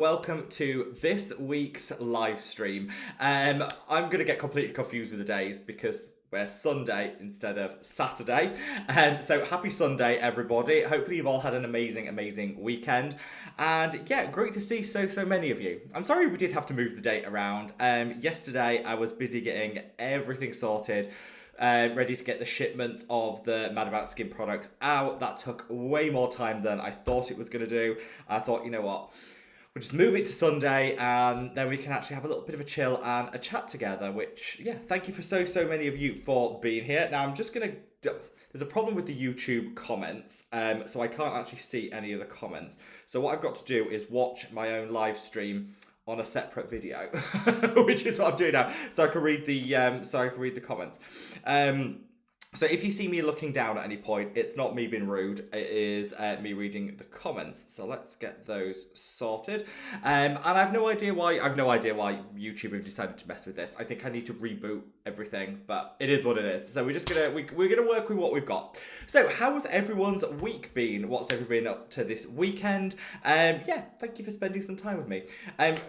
Welcome to this week's live stream. I'm going to get completely confused with the days because we're Sunday instead of Saturday. So happy Sunday, everybody. Hopefully you've all had an amazing weekend. And yeah, great to see so many of you. I'm sorry we did have to move the date around. Yesterday I was busy getting everything sorted. Ready to get the shipments of the Mad About Skin products out. That took way more time than I thought it was going to do. I thought, you know what? We'll just move it to Sunday and then we can actually have a little bit of a chill and a chat together, which, yeah, thank you for so many of you for being here. Now, I'm just going to... There's a problem with the YouTube comments, so I can't actually see any of the comments. So what I've got to do is watch my own live stream on a separate video, which is what I'm doing now, so I can read the comments. So if you see me looking down at any point, it's not me being rude, it is me reading the comments. So let's get those sorted. And I've no idea why YouTube have decided to mess with this. I think I need to reboot everything, but it is what it is. So we're gonna work with what we've got. So how has everyone's week been? What's everybody been up to this weekend? Yeah, thank you for spending some time with me.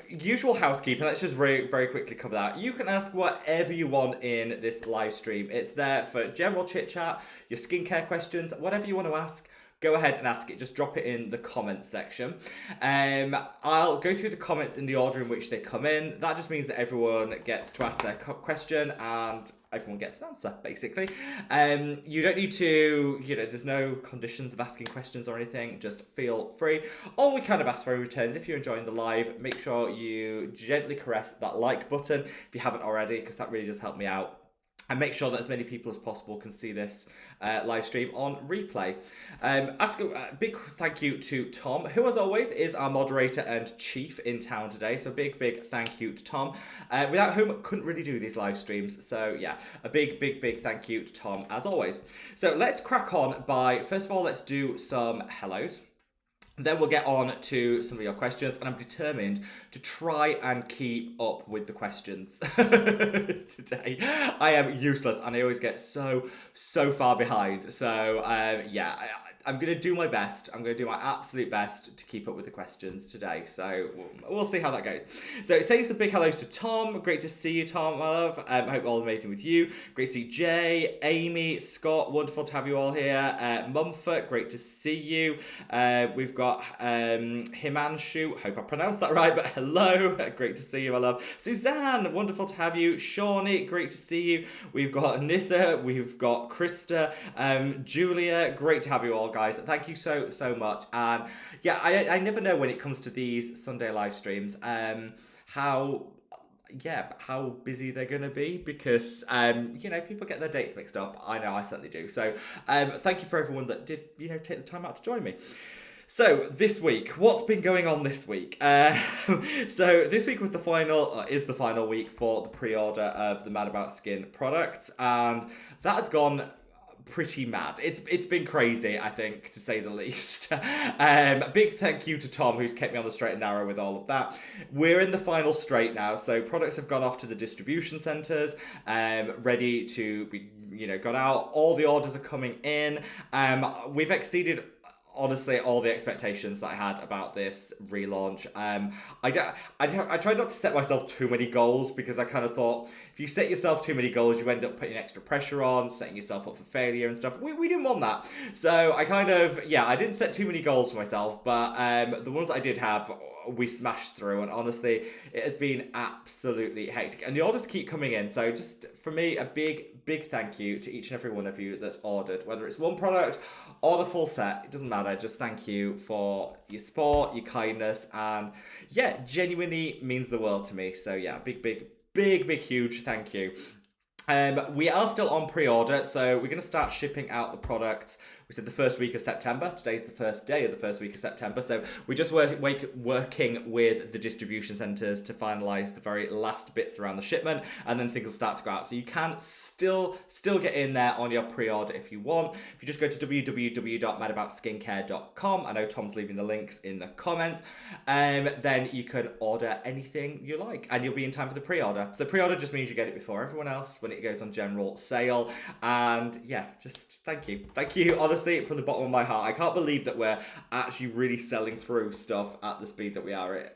Usual housekeeping, let's just very quickly cover that. You can ask whatever you want in this live stream. It's there for general chit chat, your skincare questions, whatever you want to ask. Go ahead and ask it. Just drop it in the comments section. I'll go through the comments in the order in which they come in. That just means that everyone gets to ask their question and everyone gets an answer, basically. You don't need to, there's no conditions of asking questions or anything. Just feel free. All we kind of ask for in return is if you're enjoying the live, make sure you gently caress that like button if you haven't already, because that really does help me out. And make sure that as many people as possible can see this live stream on replay. Ask a big thank you to Tom, who as always is our moderator and chief in town today. So big thank you to Tom, without whom couldn't really do these live streams. So yeah, a big thank you to Tom as always. So let's crack on by, first of all, let's do some hellos. Then we'll get on to some of your questions, and I'm determined to try and keep up with the questions today. I am useless, and I always get so far behind. So yeah, I'm going to do my best. I'm going to do my absolute best to keep up with the questions today. So we'll see how that goes. So it says a big hello to Tom. Great to see you, Tom, my love. I hope all amazing with you. Great to see Jay, Amy, Scott. Wonderful to have you all here. Mumford, great to see you. We've got Himanshu. Hope I pronounced that right, but hello. Great to see you, my love. Suzanne, wonderful to have you. Shawnee, great to see you. We've got Nissa. We've got Krista. Julia, great to have you all, guys. Thank you so much. And yeah, I never know when it comes to these Sunday live streams how busy they're gonna be, because people get their dates mixed up. I know I certainly do. So thank you for everyone that did take the time out to join me. So this week, what's been going on this week? So this week is the final week for the pre-order of the Mad About Skin products, and that's gone pretty mad. It's been crazy, I think, to say the least. Big thank you to Tom, who's kept me on the straight and narrow with all of that. We're in the final straight now, so products have gone off to the distribution centres, ready to be got out. All the orders are coming in. We've exceeded, honestly, all the expectations that I had about this relaunch. I tried not to set myself too many goals, because I kind of thought if you set yourself too many goals, you end up putting extra pressure on, setting yourself up for failure and stuff. We didn't want that. So I didn't set too many goals for myself, but the ones that I did have, we smashed through, and honestly, it has been absolutely hectic, and the orders keep coming in. So just for me, a big thank you to each and every one of you that's ordered, whether it's one product or the full set, it doesn't matter. Just thank you for your support, your kindness, and yeah, genuinely means the world to me. So yeah, big huge thank you. We are still on pre-order, so we're going to start shipping out the products. We said the first week of September. Today's the first day of the first week of September. So we're just working with the distribution centres to finalise the very last bits around the shipment, and then things will start to go out. So you can still get in there on your pre-order if you want. If you just go to www.madaboutskincare.com, I know Tom's leaving the links in the comments, then you can order anything you like, and you'll be in time for the pre-order. So pre-order just means you get it before everyone else when it goes on general sale. And yeah, just thank you. Honestly, honestly, from the bottom of my heart, I can't believe that we're actually really selling through stuff at the speed that we are.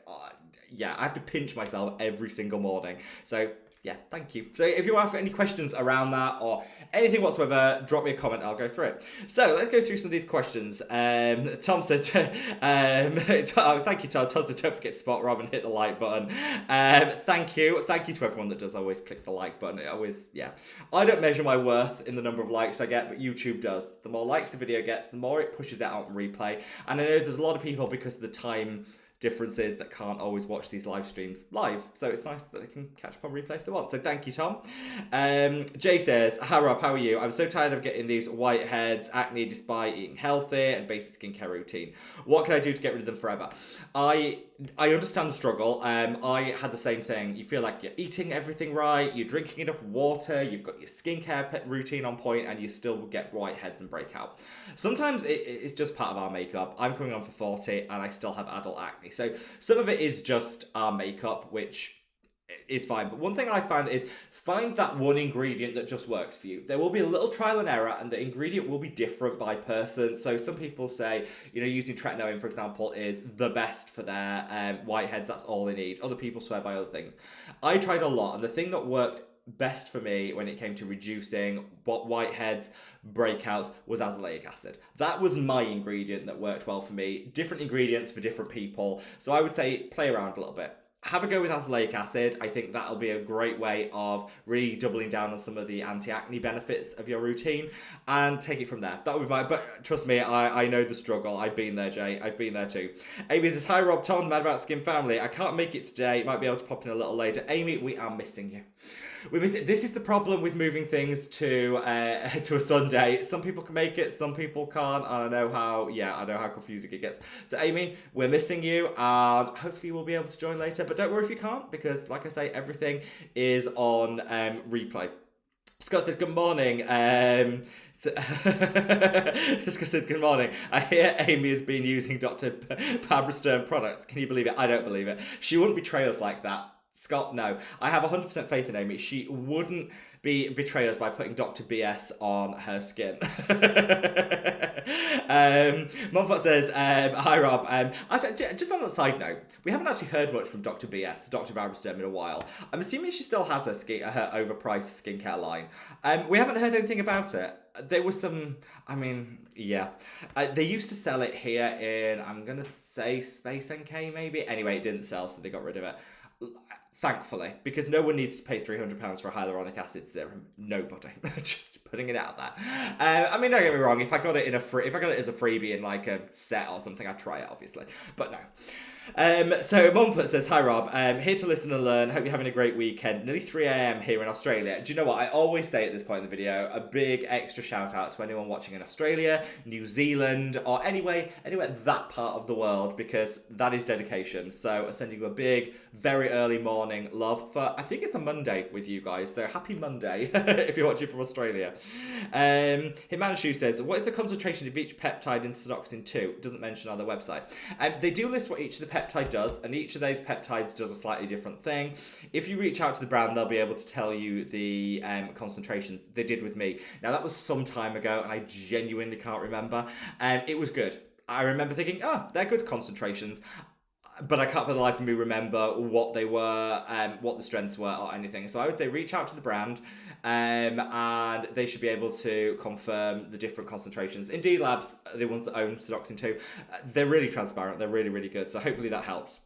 Yeah, I have to pinch myself every single morning. So yeah, thank you. So if you have any questions around that or anything whatsoever, drop me a comment. I'll go through it. So let's go through some of these questions. Tom says, oh, thank you, Tom. Tom says, don't forget to spot Rob and hit the like button. Thank you. Thank you to everyone that does always click the like button. It always, yeah. I don't measure my worth in the number of likes I get, but YouTube does. The more likes the video gets, the more it pushes it out on replay. And I know there's a lot of people, because of the time differences, that can't always watch these live streams live, so it's nice that they can catch up on replay if they want. So thank you, Tom. Jay says, hi Rob, how are you? I'm so tired of getting these whiteheads, acne, despite eating healthy and basic skincare routine. What can I do to get rid of them forever? I understand the struggle. I had the same thing. You feel like you're eating everything right, you're drinking enough water, you've got your skincare routine on point, and you still get whiteheads and breakout. Sometimes it's just part of our makeup. I'm coming on for 40 and I still have adult acne. So some of it is just our makeup, which is fine. But one thing I found is find that one ingredient that just works for you. There will be a little trial and error, and the ingredient will be different by person. So some people say, you know, using tretinoin, for example, is the best for their whiteheads. That's all they need. Other people swear by other things. I tried a lot, and the thing that worked best for me when it came to reducing whiteheads, breakouts, was azelaic acid. That was my ingredient that worked well for me. Different ingredients for different people. So I would say play around a little bit. Have a go with azelaic acid. I think that'll be a great way of really doubling down on some of the anti-acne benefits of your routine, and take it from there. That would be but trust me, I know the struggle. I've been there, Jay. I've been there too. Amy says, hi Rob, Tom, Mad About Skin Family. I can't make it today. Might be able to pop in a little later. Amy, we are missing you. We miss it. This is the problem with moving things to a Sunday. Some people can make it, some people can't. And I know how confusing it gets. So Amy, we're missing you, and hopefully we'll be able to join later. But don't worry if you can't, because like I say, everything is on replay. Scott says, good morning. Scott says, good morning. I hear Amy has been using Dr. Barbara Stern products. Can you believe it? I don't believe it. She wouldn't betray us like that. Scott, no. I have 100% faith in Amy. She wouldn't betray us by putting Dr. BS on her skin. Monfort says, hi Rob. Actually, just on a side note, we haven't actually heard much from Dr. BS, Dr. Barbara Sturm, in a while. I'm assuming she still has her overpriced skincare line. We haven't heard anything about it. There was some, yeah. They used to sell it here in, I'm going to say Space NK maybe. Anyway, it didn't sell, so they got rid of it. Thankfully, because no one needs to pay £300 for a hyaluronic acid serum. Nobody. Just putting it out there. Don't get me wrong. If I got it if I got it as a freebie in like a set or something, I'd try it, obviously. But no. So Mumford says, hi Rob, here to listen and learn, hope you're having a great weekend. Nearly 3 a.m. here in Australia. Do you know what, I always say at this point in the video, a big extra shout out to anyone watching in Australia, New Zealand, or anywhere that part of the world, because that is dedication. So I send you a big, very early morning love for, I think it's a Monday with you guys, so happy Monday if you're watching from Australia. Himanshu says, what is the concentration of each peptide in Synoxin 2? It doesn't mention on their website. They do list what each of the peptide does, and each of those peptides does a slightly different thing. If you reach out to the brand, they'll be able to tell you the concentrations. They did with me. Now, that was some time ago, and I genuinely can't remember. It was good. I remember thinking, they're good concentrations, but I can't for the life of me remember what they were, what the strengths were or anything. So I would say reach out to the brand, and they should be able to confirm the different concentrations. Indeed Labs, the ones that own Synoxin 2, they're really transparent. They're really, really good. So hopefully that helps.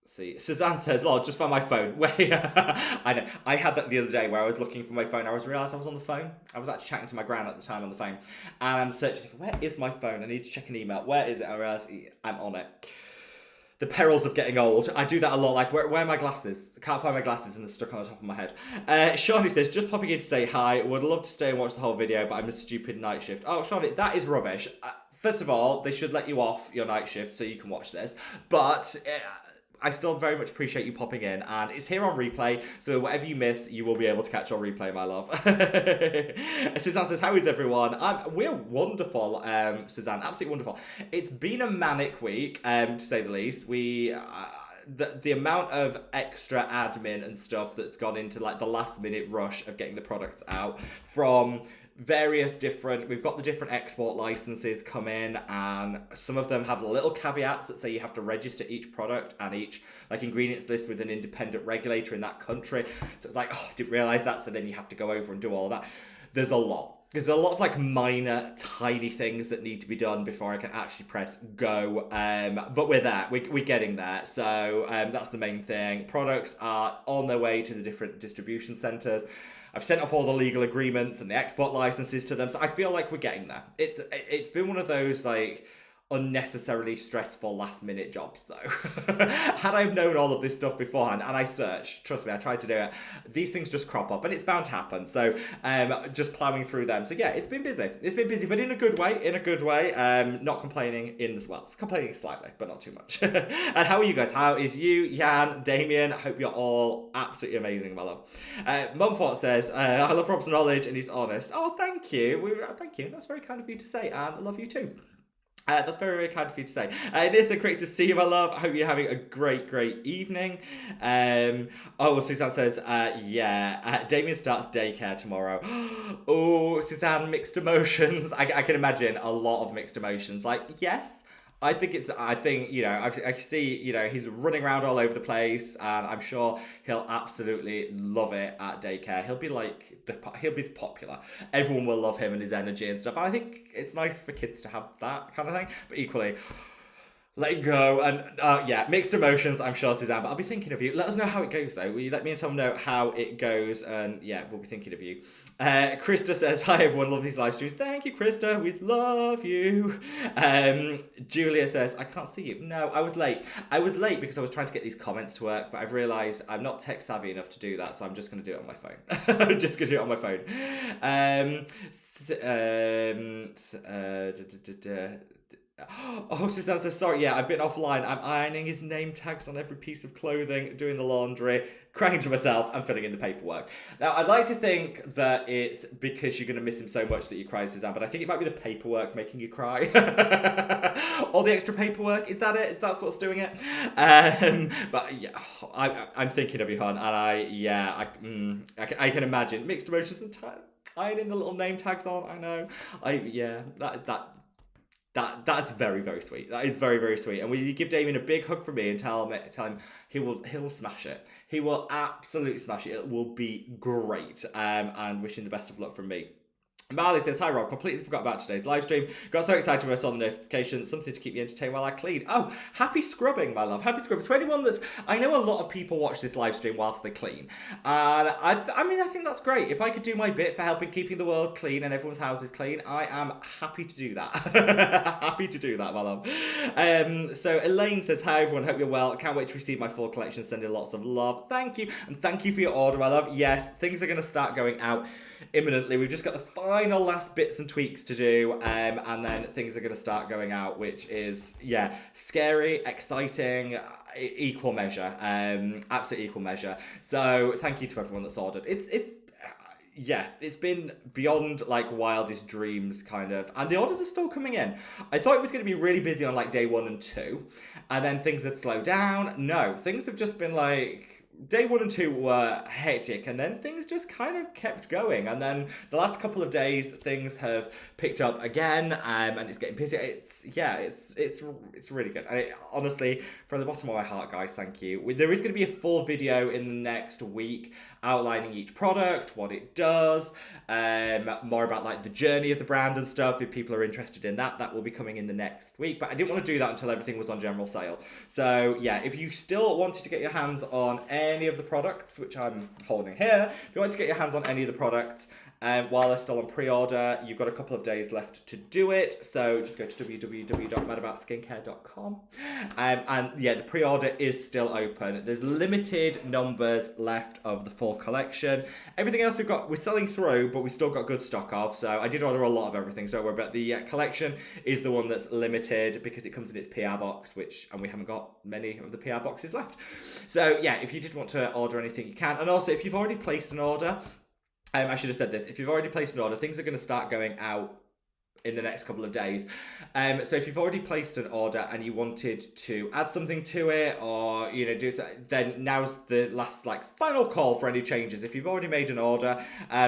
Suzanne says, lol, just found my phone. Wait, I know. I had that the other day where I was looking for my phone. I realised I was on the phone. I was actually chatting to my gran at the time on the phone. And I'm searching, where is my phone? I need to check an email. Where is it? I realised I'm on it. The perils of getting old. I do that a lot. Like, where are my glasses? I can't find my glasses and they're stuck on the top of my head. Shawnee says, just popping in to say hi. Would love to stay and watch the whole video, but I'm a stupid night shift. Oh, Shawnee, that is rubbish. First of all, they should let you off your night shift so you can watch this. But I still very much appreciate you popping in, and it's here on replay, so whatever you miss, you will be able to catch on replay, my love. Suzanne says, how is everyone? We're wonderful, Suzanne, absolutely wonderful. It's been a manic week, to say the least. the amount of extra admin and stuff that's gone into like the last minute rush of getting the products out from various different, we've got the different export licenses come in, and some of them have little caveats that say you have to register each product and each like ingredients list with an independent regulator in that country. So it's like, oh, I didn't realize that. So then you have to go over and do all of that. There's a lot of like minor, tiny things that need to be done before I can actually press go. But we're there. We're getting there. So that's the main thing. Products are on their way to the different distribution centers. I've sent off all the legal agreements and the export licenses to them. So I feel like we're getting there. It's been one of those like unnecessarily stressful last minute jobs though. Had I known all of this stuff beforehand, and I searched, trust me, I tried to do it, these things just crop up and it's bound to happen. So just plowing through them. So yeah, it's been busy, but in a good way, not complaining in this, well, it's complaining slightly, but not too much. And how are you guys? How is you, Jan, Damien? I hope you're all absolutely amazing, my love. Mumfort says, I love Rob's knowledge and he's honest. Oh, thank you. Thank you. That's very kind of you to say, and I love you too. That's very, very kind of you to say. It is great to see you, my love. I hope you're having a great, great evening. Suzanne says, Damien starts daycare tomorrow. Oh, Suzanne, mixed emotions. I can imagine a lot of mixed emotions. Like, yes, I think, you know, I see, you know, he's running around all over the place, and I'm sure he'll absolutely love it at daycare. He'll be popular. Everyone will love him and his energy and stuff. And I think it's nice for kids to have that kind of thing, but equally, let it go. And mixed emotions, I'm sure, Suzanne, but I'll be thinking of you. Let us know how it goes, though. Will you let me and Tom know how it goes? And yeah, we'll be thinking of you. Krista says, hi everyone, love these live streams. Thank you, Krista, we love you. Julia says, I can't see you. No, I was late. Because I was trying to get these comments to work, but I've realised I'm not tech savvy enough to do that, so I'm just going to do it on my phone. I'm just going to do it on my phone. Oh, Suzanne says, sorry, yeah, I've been offline. I'm ironing his name tags on every piece of clothing, doing the laundry, crying to myself, and filling in the paperwork. Now, I'd like to think that it's because you're going to miss him so much that you cry, Suzanne, but I think it might be the paperwork making you cry. All the extra paperwork, is that it? Is that what's doing it? But yeah, I'm thinking of you, hon, and I can imagine. Mixed emotions and ironing the little name tags on, I know. That's very, very sweet. That is very, very sweet. And will you give Damien a big hug from me and tell him he will smash it. He will absolutely smash it. It will be great. And wishing the best of luck from me. Marley says, hi Rob, completely forgot about today's live stream. Got so excited when I saw the notification. Something to keep me entertained while I clean. Oh, happy scrubbing, my love. Happy scrubbing. To anyone I know a lot of people watch this live stream whilst they clean. And I think that's great. If I could do my bit for helping keeping the world clean and everyone's houses clean, I am happy to do that. Happy to do that, my love. So Elaine says, hi everyone, hope you're well. Can't wait to receive my full collection. Sending lots of love. Thank you. And thank you for your order, my love. Yes, things are going to start going out imminently. We've just got the final last bits and tweaks to do, and then things are going to start going out, which is scary, exciting, equal measure, absolute equal measure. So thank you to everyone that's ordered. It's been beyond like wildest dreams kind of, and the orders are still coming in. I thought it was going to be really busy on like day 1 and 2, and then things had slowed down. No, things have just been like, day 1 and 2 were hectic, and then things just kind of kept going, and then the last couple of days things have picked up again, and it's getting busier. It's really good. Honestly, from the bottom of my heart, guys, thank you. There is going to be a full video in the next week outlining each product, what it does, more about like the journey of the brand and stuff. If people are interested in that will be coming in the next week, but I didn't want to do that until everything was on general sale. So yeah, if you still wanted to get your hands on any of the products, which I'm holding here, if you want to get your hands on any of the products while they're still on pre-order, you've got a couple of days left to do it. So just go to www.madaboutskincare.com. And yeah, the pre-order is still open. There's limited numbers left of the full collection. Everything else we're selling through, but we still got good stock of. So I did order a lot of everything. So but the collection is the one that's limited because it comes in its PR box, and we haven't got many of the PR boxes left. So yeah, if you did want to order anything, you can. And also, if you've already placed an order, I should have said this. If you've already placed an order, things are going to start going out in the next couple of days. So if you've already placed an order and you wanted to add something to it, or do so, then now's the last final call for any changes. If you've already made an order,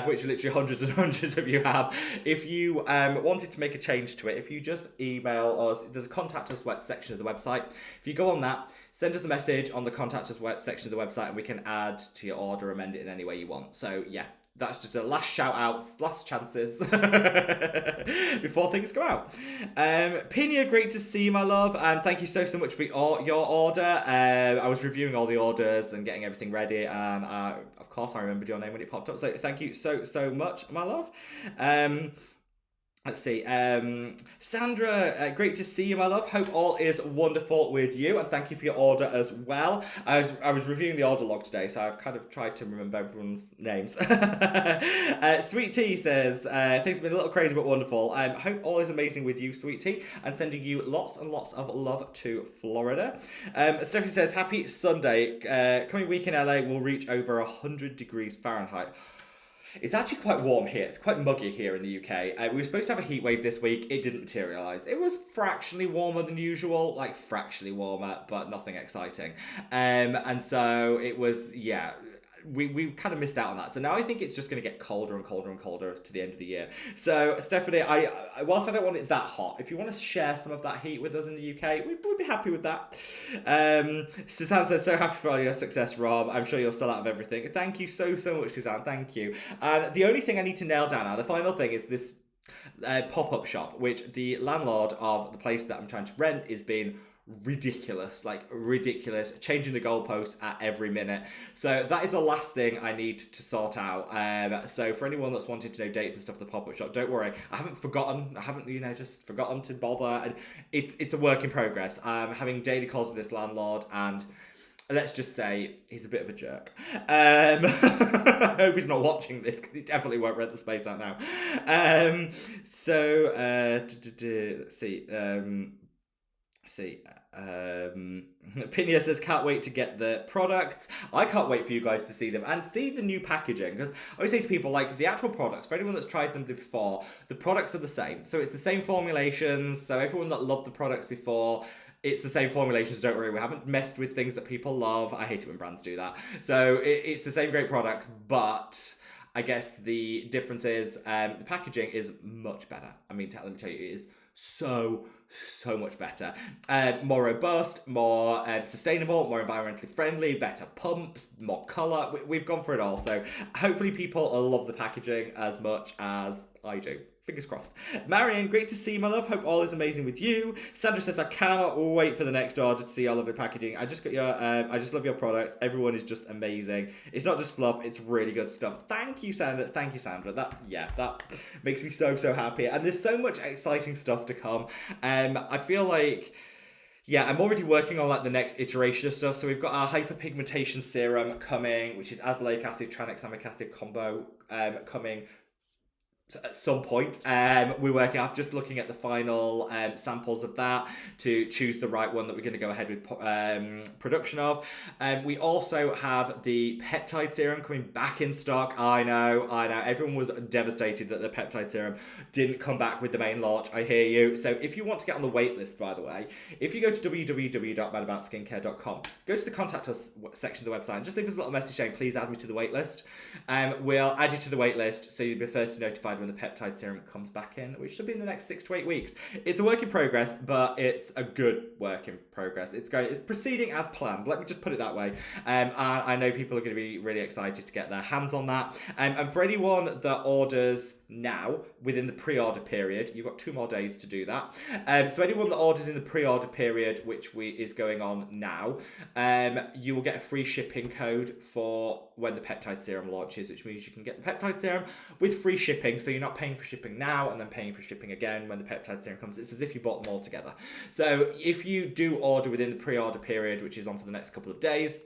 which literally hundreds and hundreds of you have, if you wanted to make a change to it, if you just email us, there's a contact us section of the website. If you go on that, send us a message on the contact us section of the website, and we can add to your order, amend it in any way you want. So yeah, that's just a last shout outs, last chances before things go out. Pinia, great to see you, my love, and thank you so much for your order. I was reviewing all the orders and getting everything ready, and of course I remembered your name when it popped up, so thank you so much, my love. Let's see, Sandra, great to see you, my love. Hope all is wonderful with you, and thank you for your order as well. I was reviewing the order log today, so I've kind of tried to remember everyone's names. Sweet Tea says, things have been a little crazy but wonderful. Hope all is amazing with you, Sweet Tea, and sending you lots and lots of love to Florida. Stephanie says, happy Sunday. Coming week in LA will reach over 100 degrees Fahrenheit. It's actually quite warm here. It's quite muggy here in the UK. We were supposed to have a heat wave this week. It didn't materialise. It was fractionally warmer than usual, fractionally warmer, but nothing exciting. And so it was, yeah, we kind of missed out on that. So now I think it's just going to get colder and colder and colder to the end of the year. So Stephanie, whilst I don't want it that hot, if you want to share some of that heat with us in the UK, we'd be happy with that. Suzanne says, so happy for all your success, Rob. I'm sure you're still out of everything. Thank you so much, Suzanne. Thank you. And the only thing I need to nail down now, the final thing, is this pop-up shop, which the landlord of the place that I'm trying to rent is being ridiculous, changing the goalpost at every minute. So that is the last thing I need to sort out. So for anyone that's wanted to know dates and stuff for the pop-up shop, don't worry, I haven't forgotten. I haven't just forgotten to bother. And it's a work in progress. I'm having daily calls with this landlord, and let's just say he's a bit of a jerk. I hope he's not watching this, because he definitely won't rent the space out now. Let's see. Pinia says, can't wait to get the products. I can't wait for you guys to see them and see the new packaging, because I always say to people, the actual products, for anyone that's tried them before, the products are the same. So it's the same formulations. So everyone that loved the products before, it's the same formulations, don't worry. We haven't messed with things that people love. I hate it when brands do that. So it's the same great products, but I guess the difference is the packaging is much better. I mean, let me tell you, it is so much better. More robust, more sustainable, more environmentally friendly, better pumps, more colour. We've gone for it all. So hopefully people will love the packaging as much as I do. Fingers crossed. Marion, great to see you, my love. Hope all is amazing with you. Sandra says, I cannot wait for the next order to see all of your packaging. I just love your products. Everyone is just amazing. It's not just fluff, it's really good stuff. Thank you, Sandra. That makes me so happy. And there's so much exciting stuff to come. I feel like, yeah, I'm already working on the next iteration of stuff. So we've got our hyperpigmentation serum coming, which is azelaic acid, tranexamic acid combo coming at some point. We're working off just looking at the final samples of that to choose the right one that we're going to go ahead with production of. We also have the peptide serum coming back in stock. I know. Everyone was devastated that the peptide serum didn't come back with the main launch. I hear you. So if you want to get on the wait list, by the way, if you go to www.madaboutskincare.com, go to the contact us section of the website and just leave us a little message saying, please add me to the wait list. We'll add you to the wait list so you'll be first notified when the peptide serum comes back in, which should be in the next 6 to 8 weeks. It's a work in progress, but it's a good work in progress. It's proceeding as planned. Let me just put it that way. And I know people are going to be really excited to get their hands on that. And for anyone that orders now within the pre-order period, you've got 2 more days to do that. So anyone that orders in the pre-order period, which is going on now, you will get a free shipping code for when the peptide serum launches, which means you can get the peptide serum with free shipping. So you're not paying for shipping now and then paying for shipping again when the peptide serum comes. It's as if you bought them all together. So if you do order within the pre-order period, which is on for the next couple of days,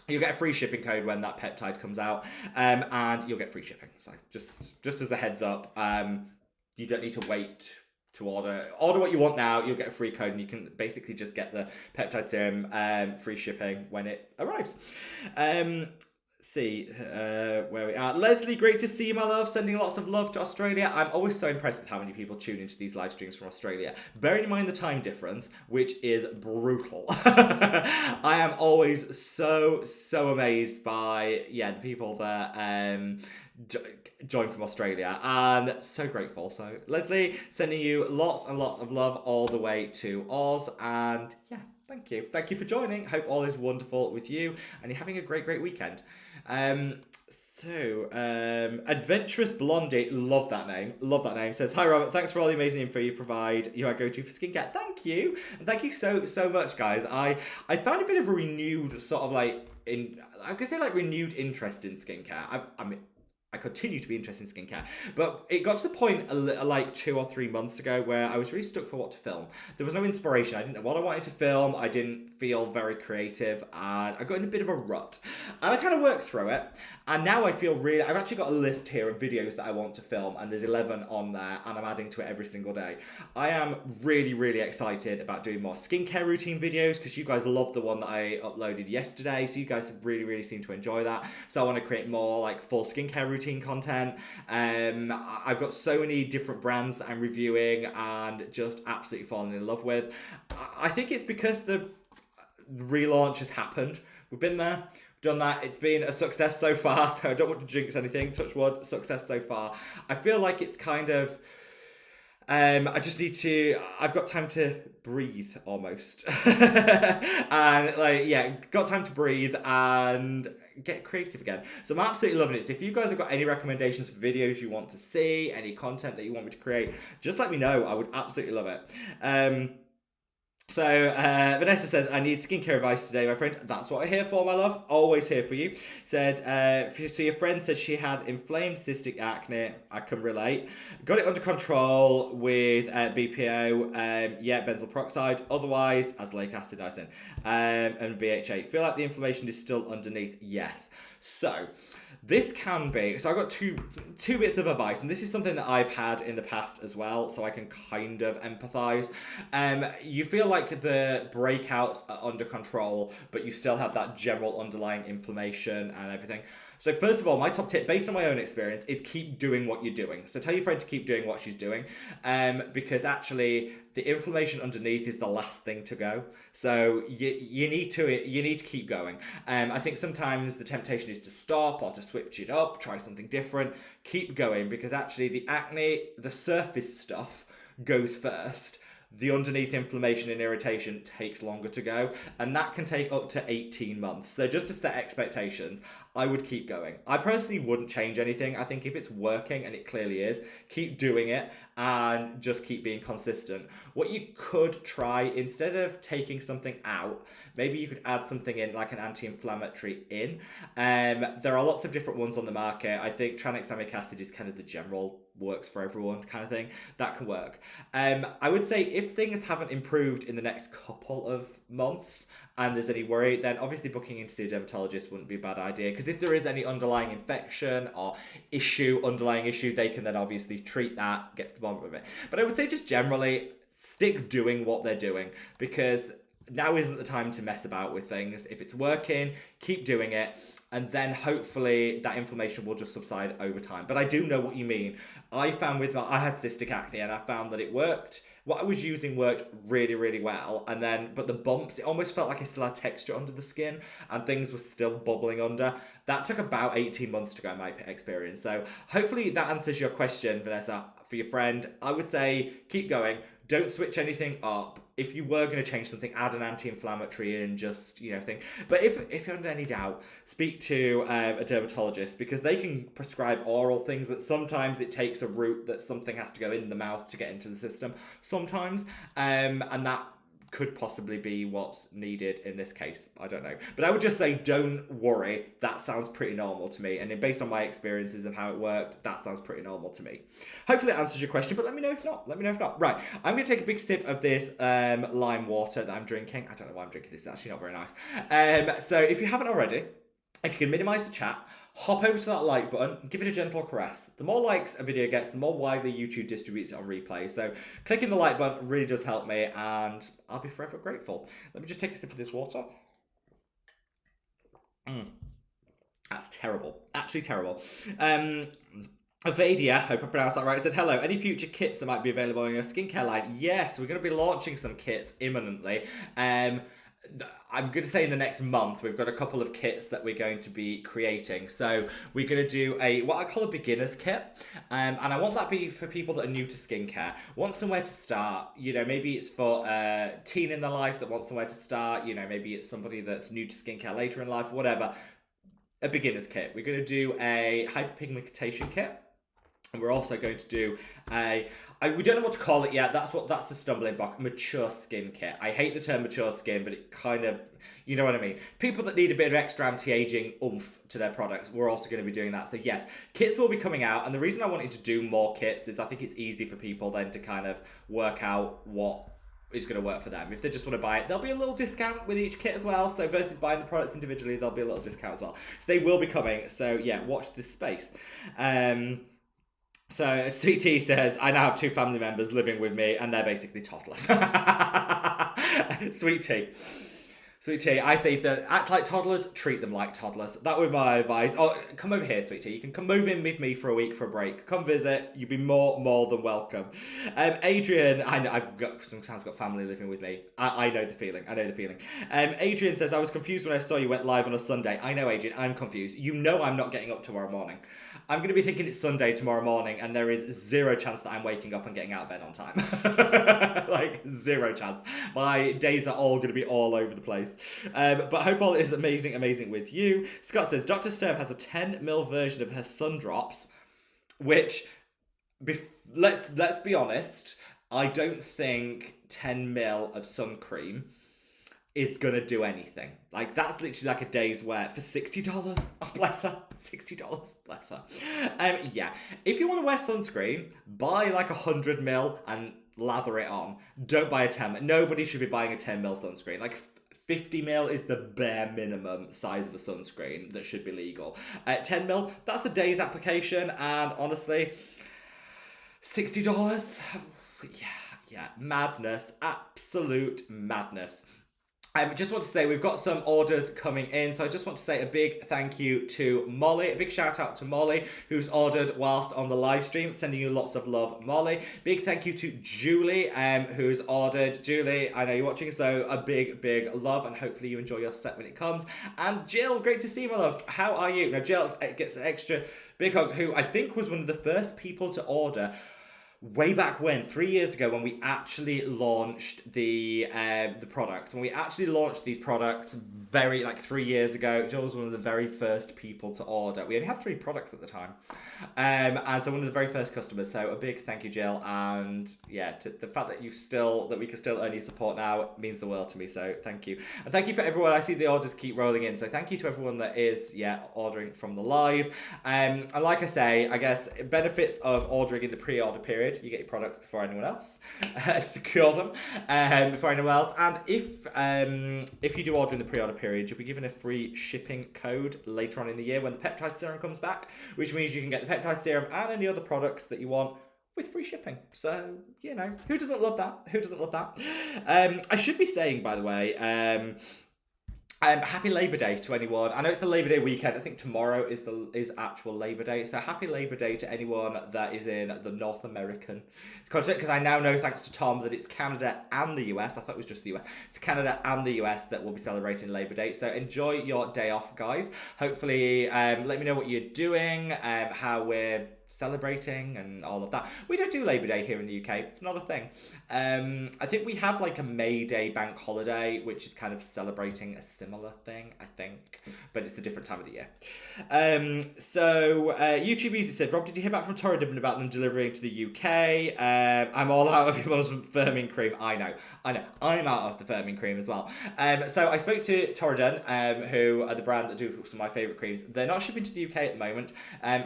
you'll get a free shipping code when that peptide comes out, and you'll get free shipping. So just as a heads up, you don't need to wait to order what you want now. You'll get a free code, and you can basically just get the peptide serum free shipping when it arrives. see where we are. Leslie, great to see you, my love. Sending lots of love to Australia. I'm always so impressed with how many people tune into these live streams from Australia. Bearing in mind the time difference, which is brutal. I am always so amazed by the people that join from Australia, and so grateful. So Leslie, sending you lots and lots of love all the way to Oz, and yeah. Thank you for joining. Hope all is wonderful with you and you're having a great weekend. Adventurous Blondie, love that name, says, hi Robert, thanks for all the amazing info you provide. You are go-to for skincare. Thank you. And thank you so much, guys. I found a bit of a renewed sort of renewed interest in skincare. I continue to be interested in skincare, but it got to the point like 2 or 3 months ago where I was really stuck for what to film. There was no inspiration. I didn't know what I wanted to film. I didn't feel very creative, and I got in a bit of a rut. And I kind of worked through it, and now I feel really... I've actually got a list here of videos that I want to film, and there's 11 on there, and I'm adding to it every single day. I am really excited about doing more skincare routine videos, because you guys loved the one that I uploaded yesterday, so you guys really seem to enjoy that. So I want to create more like full skincare routine content. I've got so many different brands that I'm reviewing and just absolutely falling in love with. I think it's because the relaunch has happened. We've been there, done that. It's been a success so far, so I don't want to jinx anything. Touch wood, success so far. I feel like it's kind of... I just need to... I've got time to breathe, almost. And, got time to breathe and get creative again. So I'm absolutely loving it. So if you guys have got any recommendations for videos you want to see, any content that you want me to create, just let me know. I would absolutely love it. Vanessa says, I need skincare advice today, my friend. That's what I'm here for, my love. Always here for you. Said, so your friend said she had inflamed cystic acne. I can relate. Got it under control with BPO, benzoyl peroxide. Otherwise, azelaic acid, and BHA. Feel like the inflammation is still underneath. Yes. So... this can be, so I've got two bits of advice, and this is something that I've had in the past as well, so I can kind of empathise. You feel like the breakouts are under control, but you still have that general underlying inflammation and everything. So first of all, my top tip, based on my own experience, is keep doing what you're doing. So tell your friend to keep doing what she's doing, because actually the inflammation underneath is the last thing to go. So you need to keep going. I think sometimes the temptation is to stop or to switch it up, try something different. Keep going, because actually the acne, the surface stuff, goes first. The underneath inflammation and irritation takes longer to go, and that can take up to 18 months. So just to set expectations, I would keep going. I personally wouldn't change anything. I think if it's working, and it clearly is, keep doing it and just keep being consistent. What you could try, instead of taking something out, maybe you could add something in, like an anti-inflammatory in. There are lots of different ones on the market. I think tranexamic acid is kind of the general works for everyone kind of thing. That can work. I would say if things haven't improved in the next couple of months and there's any worry, then obviously booking in to see a dermatologist wouldn't be a bad idea, because if there is any underlying infection or underlying issue, they can then obviously treat that, get to the bottom of it. But I would say just generally stick doing what they're doing, because now isn't the time to mess about with things. If it's working, keep doing it, and then hopefully that inflammation will just subside over time. But I do know what you mean. I had cystic acne, and I found that it worked. What I was using worked really well, but the bumps, it almost felt like I still had texture under the skin, and things were still bubbling under. That took about 18 months to go in my experience. So hopefully that answers your question, Vanessa. For your friend, I would say keep going. Don't switch anything up. If you were going to change something, add an anti-inflammatory in, just, thing. But if you're under any doubt, speak to a dermatologist, because they can prescribe oral things that sometimes it takes a route that something has to go in the mouth to get into the system sometimes. And that could possibly be what's needed in this case. I don't know. But I would just say, don't worry. That sounds pretty normal to me. And based on my experiences of how it worked, that sounds pretty normal to me. Hopefully that answers your question, but let me know if not. Right, I'm going to take a big sip of this lime water that I'm drinking. I don't know why I'm drinking this. It's actually not very nice. So if you haven't already, if you can minimize the chat, hop over to that like button, give it a gentle caress. The more likes a video gets, the more widely YouTube distributes it on replay. So clicking the like button really does help me, and I'll be forever grateful. Let me just take a sip of this water. That's terrible. Actually terrible. Avadia, hope I pronounced that right, said, hello, any future kits that might be available on your skincare line? Yes, we're going to be launching some kits imminently. I'm going to say in the next month, we've got a couple of kits that we're going to be creating. So we're going to do what I call a beginner's kit. And I want that to be for people that are new to skincare, want somewhere to start. You know, maybe it's for a teen in their life that wants somewhere to start. You know, maybe it's somebody that's new to skincare later in life, whatever. A beginner's kit. We're going to do a hyperpigmentation kit. And we're also going to do we don't know what to call it yet. That's the stumbling block. Mature skin kit. I hate the term mature skin, but it kind of, you know what I mean. People that need a bit of extra anti-aging oomph to their products, we're also going to be doing that. So yes, kits will be coming out. And the reason I wanted to do more kits is I think it's easy for people then to kind of work out what is going to work for them. If they just want to buy it, there'll be a little discount with each kit as well. So versus buying the products individually, there'll be a little discount as well. So they will be coming. So yeah, watch this space. So Sweet Tea says, I now have 2 family members living with me and they're basically toddlers. Sweet Tea. Sweet Tea, I say if they act like toddlers, treat them like toddlers. That would be my advice. Oh, come over here, Sweet Tea. You can come move in with me for a week for a break. Come visit. You'd be more than welcome. Adrian, I've sometimes got family living with me. I know the feeling. Adrian says, I was confused when I saw you went live on a Sunday. I know, Adrian, I'm confused. You know I'm not getting up tomorrow morning. I'm going to be thinking it's Sunday tomorrow morning and there is 0 chance that I'm waking up and getting out of bed on time. Like 0 chance. My days are all going to be all over the place. But I hope all is amazing with you. Scott says, Dr. Sturm has a 10ml version of her sun drops, which, let's be honest, I don't think 10ml of sun cream is gonna do anything. Like, that's literally like a day's wear for $60. Oh, bless her. $60, bless her. Yeah, if you want to wear sunscreen, buy like 100ml and lather it on. Don't buy a 10. Nobody should be buying a 10ml sunscreen. Like 50ml is the bare minimum size of a sunscreen that should be legal. 10ml, that's a day's application, and honestly, $60. Yeah, madness, absolute madness. I just want to say we've got some orders coming in, so I just want to say a big thank you to Molly, a big shout out to Molly, who's ordered whilst on the live stream, sending you lots of love, Molly. Big thank you to Julie, who's ordered. Julie, I know you're watching, so a big love, and hopefully you enjoy your set when it comes. And Jill, great to see you, my love. How are you? Now, Jill gets an extra big hug, who I think was one of the first people to order way back when, 3 years ago, when we actually launched the products. When we actually launched these products 3 years ago, Jill was one of the very first people to order. We only had 3 products at the time. And so one of the very first customers. So a big thank you, Jill. And yeah, the fact that we can still earn your support now means the world to me. So thank you. And thank you for everyone. I see the orders keep rolling in. So thank you to everyone that is, ordering from the live. And like I say, I guess benefits of ordering in the pre-order period. You get your products before anyone else, secure them before anyone else, and if you do order in the pre-order period, you'll be given a free shipping code later on in the year when the peptide serum comes back, which means you can get the peptide serum and any other products that you want with free shipping. So, you know, who doesn't love that? I should be saying, by the way, happy Labor Day to anyone. I know it's the Labor Day weekend. I think tomorrow is actual Labor Day. So happy Labor Day to anyone that is in the North American continent. Because I now know, thanks to Tom, that it's Canada and the US. I thought it was just the US. It's Canada and the US that will be celebrating Labor Day. So enjoy your day off, guys. Hopefully, let me know what you're doing, how we're celebrating and all of that. We don't do Labor Day here in the UK. It's not a thing. I think we have like a May Day bank holiday, which is kind of celebrating a similar thing, I think, but it's a different time of the year. YouTube user said, Rob, did you hear back from Torridon about them delivering to the UK? I'm all out of your mum's firming cream. I know. I'm out of the firming cream as well. So I spoke to Torridon, who are the brand that do some of my favourite creams. They're not shipping to the UK at the moment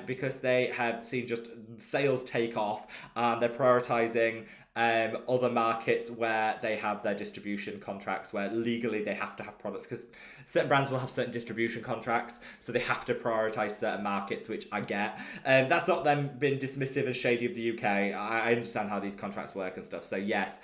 because they have seen just sales take off, and they're prioritising other markets where they have their distribution contracts where legally they have to have products, because certain brands will have certain distribution contracts, so they have to prioritize certain markets, which I get. That's not them being dismissive and shady of the UK. I understand how these contracts work and stuff. So yes,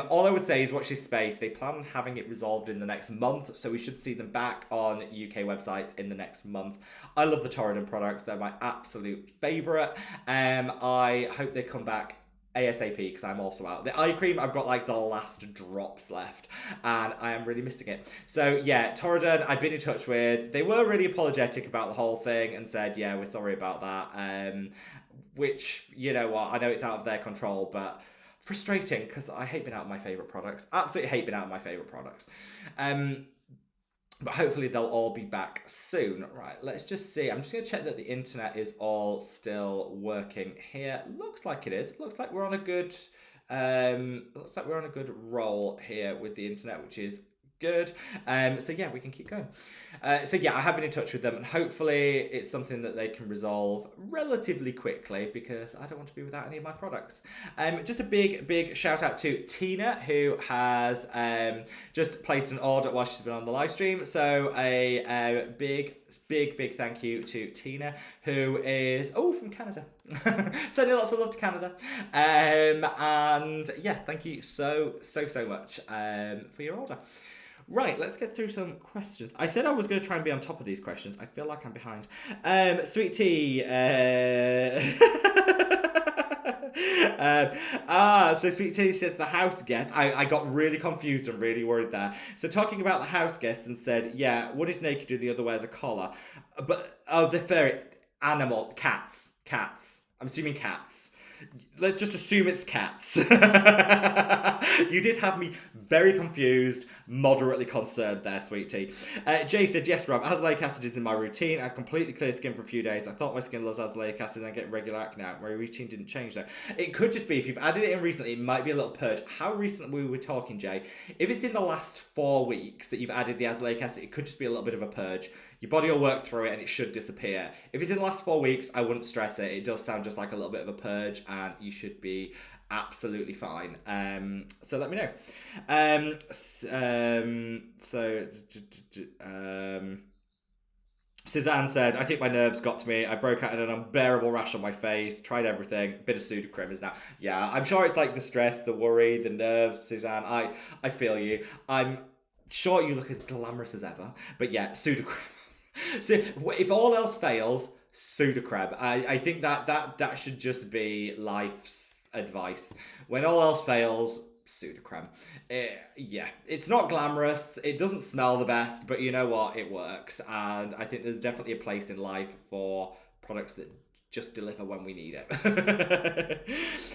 all I would say is watch this space. They plan on having it resolved in the next month, so we should see them back on UK websites in the next month. I love the Torridon products. They're my absolute favourite. I hope they come back ASAP, because I'm also out. The eye cream, I've got like the last drops left and I am really missing it. So yeah, Torridon, I've been in touch with. They were really apologetic about the whole thing and said, yeah, we're sorry about that. Which, you know what, I know it's out of their control, but frustrating, because I hate being out of my favourite products. Absolutely hate being out of my favourite products. But hopefully they'll all be back soon. Right, let's just see. I'm just going to check that the internet is all still working here. Looks like it is. Looks like we're on a good roll here with the internet, which is good. So yeah, we can keep going. So yeah, I have been in touch with them, and hopefully it's something that they can resolve relatively quickly, because I don't want to be without any of my products. Just a big shout out to Tina, who has just placed an order while she's been on the live stream. So a big thank you to Tina, who is from Canada. Sending lots of love to Canada. And yeah, thank you so much for your order. Right, let's get through some questions. I said I was going to try and be on top of these questions. I feel like I'm behind. Sweet Tea. So Sweet Tea says the house guest. I got really confused and really worried there. So talking about the house guest, and said, yeah, one is naked and the other wears a collar. But, the furry animal, cats. I'm assuming cats. Let's just assume it's cats. You did have me very confused, moderately concerned there, Sweet Tea. Jay said, yes, Rob, azelaic acid is in my routine. I have completely clear skin for a few days. I thought my skin loves azelaic acid and I get regular acne out. My routine didn't change though. It could just be, if you've added it in recently, it might be a little purge. How recent were we talking, Jay? If it's in the last 4 weeks that you've added the azelaic acid, it could just be a little bit of a purge. Your body will work through it and it should disappear. If it's in the last 4 weeks, I wouldn't stress it. It does sound just like a little bit of a purge, and you should be absolutely fine. So let me know. Suzanne said, I think my nerves got to me. I broke out in an unbearable rash on my face, tried everything. Bit of Sudocrem is now. Yeah, I'm sure it's like the stress, the worry, the nerves, Suzanne. I feel you. I'm sure you look as glamorous as ever. But yeah, Sudocrem. So if all else fails, Sudocrem. I think that should just be life's advice. When all else fails, Sudocrem. Yeah, it's not glamorous. It doesn't smell the best, but you know what? It works. And I think there's definitely a place in life for products that just deliver when we need it.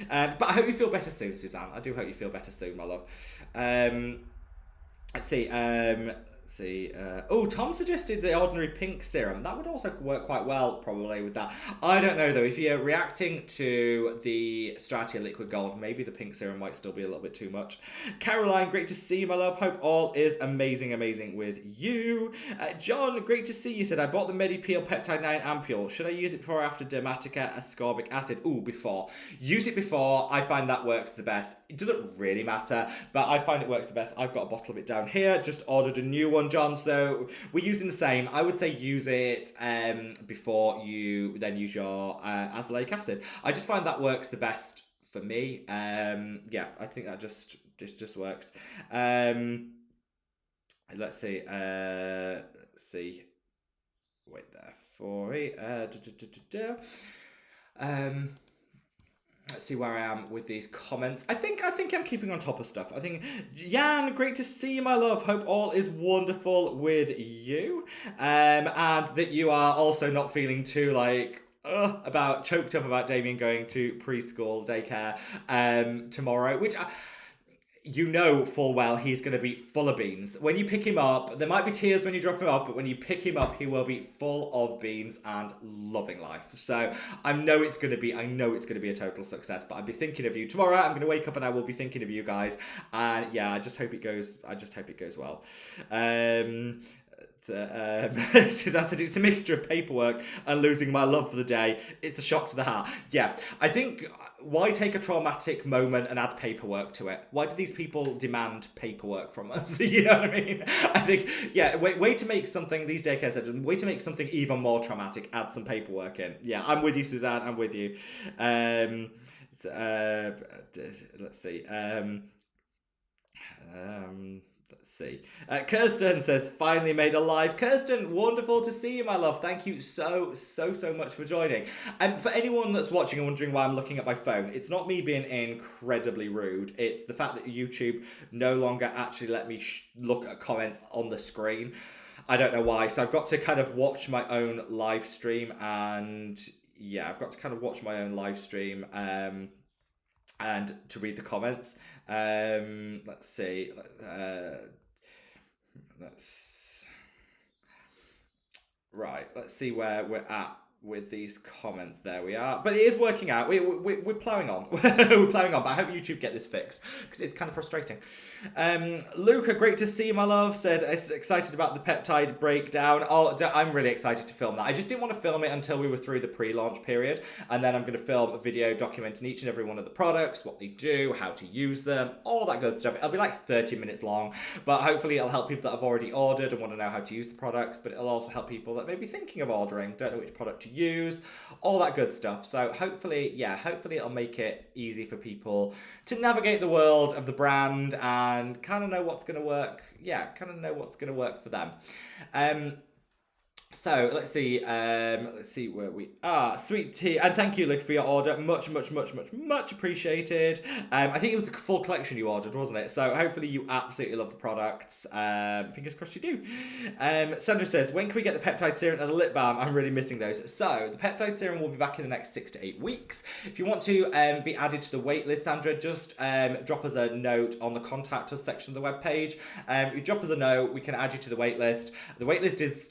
But I hope you feel better soon, Suzanne. I do hope you feel better soon, my love. Let's see. Tom suggested the ordinary pink serum. That would also work quite well, probably, with that. I don't know, though. If you're reacting to the Stratia Liquid Gold, maybe the pink serum might still be a little bit too much. Caroline, great to see you, my love. Hope all is amazing with you. John, great to see you. Said, I bought the MediPeel Peptide 9 Ampule. Should I use it before or after Dermatica ascorbic acid? Before. Use it before. I find that works the best. It doesn't really matter, but I find it works the best. I've got a bottle of it down here. Just ordered a new one, John, so we're using the same. I would say use it before you then use your azelaic acid. I just find that works the best for me. Yeah, I think that just works. Let's see. Wait there for me. Let's see where I am with these comments. I think I'm keeping on top of stuff. I think, Jan, great to see you, my love. Hope all is wonderful with you. And that you are also not feeling too choked up about Damien going to preschool daycare tomorrow, which you know full well he's going to be full of beans. When you pick him up, there might be tears when you drop him off, but when you pick him up, he will be full of beans and loving life. So I know it's going to be a total success, but I'll be thinking of you tomorrow. I'm going to wake up and I will be thinking of you guys. And yeah, I just hope it goes well. Suzanne said it's a mixture of paperwork and losing my love for the day. It's a shock to the heart. Yeah, I think why take a traumatic moment and add paperwork to it? Why do these people demand paperwork from us? You know what I mean? I think, yeah, way to make something, these daycare centers, way to make something even more traumatic, add some paperwork in. Yeah, I'm with you, Suzanne, I'm with you. Let's see. Let's see. Kirsten says, finally made a live. Kirsten, wonderful to see you, my love. Thank you so much for joining. And for anyone that's watching and wondering why I'm looking at my phone, it's not me being incredibly rude. It's the fact that YouTube no longer actually let me look at comments on the screen. I don't know why. So I've got to kind of watch my own live stream, and yeah, I've got to kind of watch my own live stream and to read the comments. Let's see. Let's see where we're at with these comments. There we are. But it is working out. We're ploughing on. We're ploughing on. But I hope YouTube get this fixed, because it's kind of frustrating. Luca, great to see you, my love. Said, excited about the peptide breakdown. Oh, I'm really excited to film that. I just didn't want to film it until we were through the pre-launch period. And then I'm going to film a video documenting each and every one of the products, what they do, how to use them, all that good stuff. It'll be like 30 minutes long. But hopefully it'll help people that have already ordered and want to know how to use the products. But it'll also help people that may be thinking of ordering, don't know which product to use, all that good stuff. So hopefully it'll make it easy for people to navigate the world of the brand and kind of know what's going to work. Yeah, kind of know what's going to work for them. So let's see where we are. Sweet tea, and thank you, Luke, for your order. Much appreciated. I think it was the full collection you ordered, wasn't it? So hopefully you absolutely love the products. Fingers crossed you do. Sandra says, when can we get the peptide serum and the lip balm? I'm really missing those. So the peptide serum will be back in the next 6 to 8 weeks. If you want to be added to the waitlist, Sandra, just drop us a note on the contact us section of the webpage. If you drop us a note, we can add you to the waitlist. The waitlist is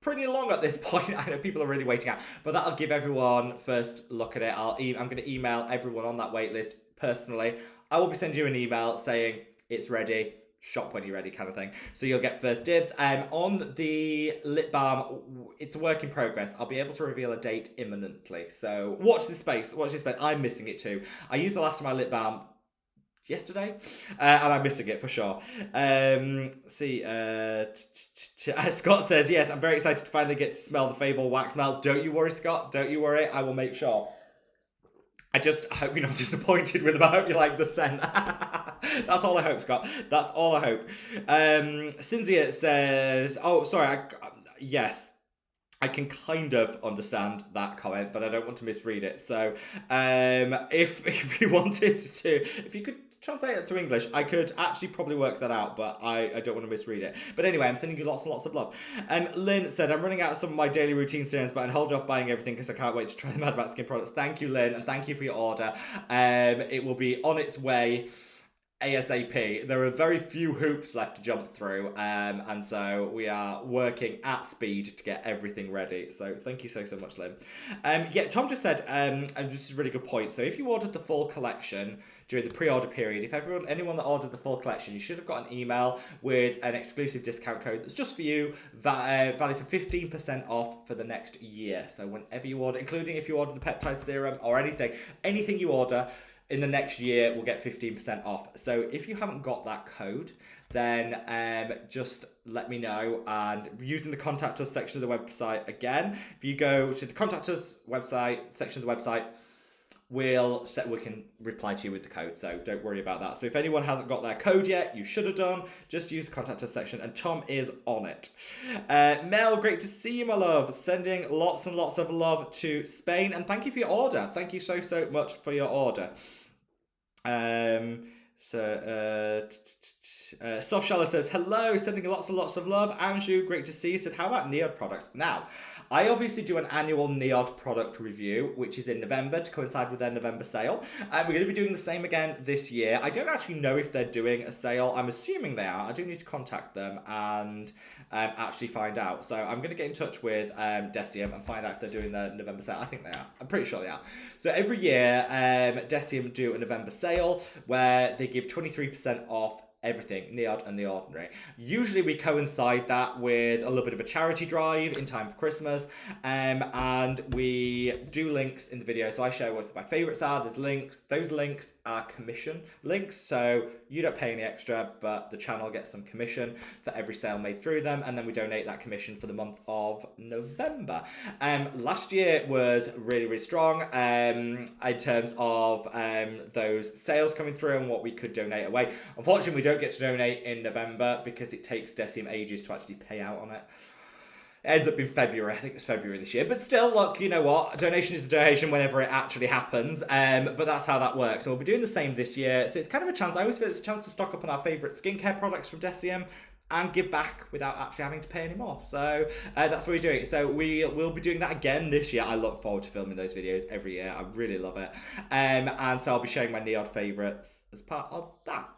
pretty long at this point. I know people are really waiting out, but that'll give everyone first look at it. I'm going to email everyone on that wait list personally. I will be sending you an email saying it's ready, shop when you're ready, kind of thing. So you'll get first dibs. On the lip balm, it's a work in progress. I'll be able to reveal a date imminently. So watch this space. I'm missing it too. I used the last of my lip balm yesterday, and I'm missing it for sure. Scott says, yes, I'm very excited to finally get to smell the Fable wax smells. Don't you worry, Scott, don't you worry, I will make sure. I just hope you're not disappointed with them. I hope you like the scent. That's all I hope, Scott. That's all I hope. Cynthia says, oh, sorry, yes, I can kind of understand that comment, but I don't want to misread it. So if you wanted to, if you could translate it to English, I could actually probably work that out, but I don't want to misread it. But anyway, I'm sending you lots and lots of love. Lynn said, I'm running out of some of my daily routine serums, but I'm holding off buying everything because I can't wait to try the Mad About Skin products. Thank you, Lynn, and thank you for your order. It will be on its way ASAP. There are very few hoops left to jump through, and so we are working at speed to get everything ready. So thank you so much, Lynn. Yeah, Tom just said, and this is a really good point. So if you ordered the full collection during the pre-order period, if anyone that ordered the full collection, you should have got an email with an exclusive discount code that's just for you, valid for 15% off for the next year. So whenever you order, including if you order the peptide serum or anything you order, in the next year, we'll get 15% off. So if you haven't got that code, then just let me know. And using the contact us section of the website again, if you go to the contact us website section of the website, we can reply to you with the code. So don't worry about that. So if anyone hasn't got their code yet, you should have done. Just use the contact us section, and Tom is on it. Mel, great to see you, my love. Sending lots and lots of love to Spain, and thank you for your order. Thank you so much for your order. Soft Shallow says, hello, sending lots and lots of love. Anju, great to see you. Said, how about NIOD products? Now, I obviously do an annual NIOD product review, which is in November to coincide with their November sale. We're going to be doing the same again this year. I don't actually know if they're doing a sale. I'm assuming they are. I do need to contact them and actually find out. So I'm going to get in touch with Decium and find out if they're doing the November sale. I think they are. I'm pretty sure they are. So every year, Decium do a November sale where they give 23% off everything Neod and the Ordinary. Usually we coincide that with a little bit of a charity drive in time for Christmas, and we do links in the video. So I share what my favourites are. There's links. Those links are commission links, so you don't pay any extra, but the channel gets some commission for every sale made through them, and then we donate that commission for the month of November. Last year was really, really strong in terms of those sales coming through and what we could donate away. Unfortunately, we don't get to donate in November because it takes Decium ages to actually pay out on it. It ends up in February. I think it was February this year. But still, look, you know what? A donation is a donation whenever it actually happens. But that's how that works. And we'll be doing the same this year. So it's kind of a chance. I always feel it's a chance to stock up on our favourite skincare products from Decium and give back without actually having to pay any more. So that's what we're doing. So we'll be doing that again this year. I look forward to filming those videos every year. I really love it. And so I'll be sharing my Neod favourites as part of that.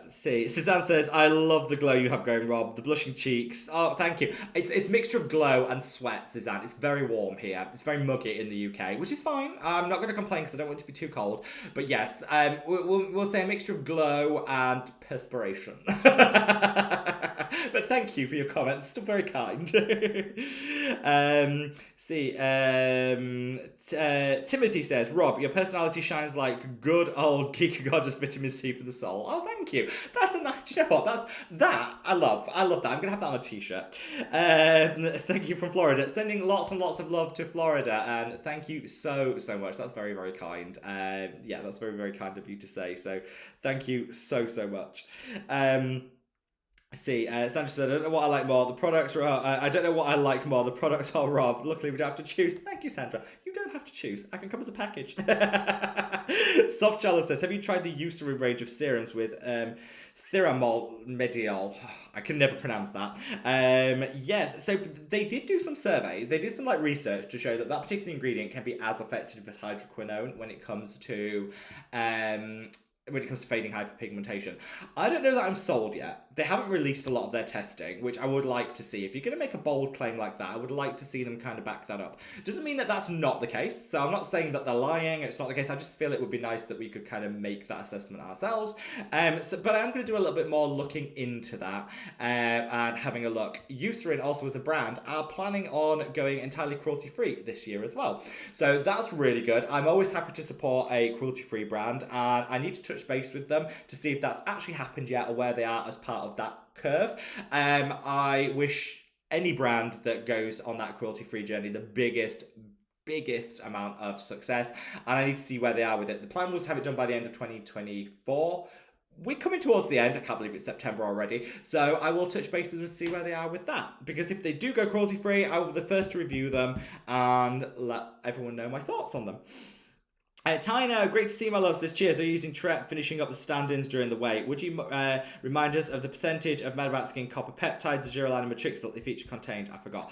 See, Suzanne says, I love the glow you have going, Rob. The blushing cheeks. Oh, thank you. It's a mixture of glow and sweat, Suzanne. It's very warm here. It's very muggy in the UK, which is fine. I'm not going to complain because I don't want it to be too cold. But yes, we'll say a mixture of glow and perspiration. But thank you for your comments. Still very kind. Timothy says, Rob, your personality shines like good old Geek Goddess vitamin C for the soul. Oh, thank you. That's a nice, you know what? That I love that. I'm going to have that on a t-shirt. Thank you from Florida. Sending lots and lots of love to Florida. And thank you so much. That's very, very kind. Yeah, that's very, very kind of you to say. So thank you so much. Sandra said, I don't know what I like more. The products are, I don't know what I like more. The products are Rob. Luckily, we don't have to choose. Thank you, Sandra. You don't have to choose. I can come as a package. Soft Chalice says, have you tried the Eucerin range of serums with Thiramol Mediol? I can never pronounce that. Yes, so they did do some survey. They did some research to show that that particular ingredient can be as effective as hydroquinone when it comes to fading hyperpigmentation. I don't know that I'm sold yet. They haven't released a lot of their testing, which I would like to see. If you're going to make a bold claim like that, I would like to see them kind of back that up. Doesn't mean that that's not the case. So I'm not saying that they're lying. It's not the case. I just feel it would be nice that we could kind of make that assessment ourselves. But I'm going to do a little bit more looking into that and having a look. Eucerin also as a brand are planning on going entirely cruelty-free this year as well. So that's really good. I'm always happy to support a cruelty-free brand, and I need to touch base with them to see if that's actually happened yet or where they are as part of that curve. I wish any brand that goes on that cruelty-free journey the biggest amount of success, and I need to see where they are with it. The plan was to have it done by the end of 2024. We're coming towards the end. I can't believe it's September already. So I will touch base with them to see where they are with that. Because if they do go cruelty-free, I will be the first to review them and let everyone know my thoughts on them. Tina, great to see you, my loves. This cheers. Are you using Tret finishing up the stand-ins during the wait? Would you remind us of the percentage of Medabat Skin copper peptides, Azuraline, and Matrixyl if each contained? I forgot.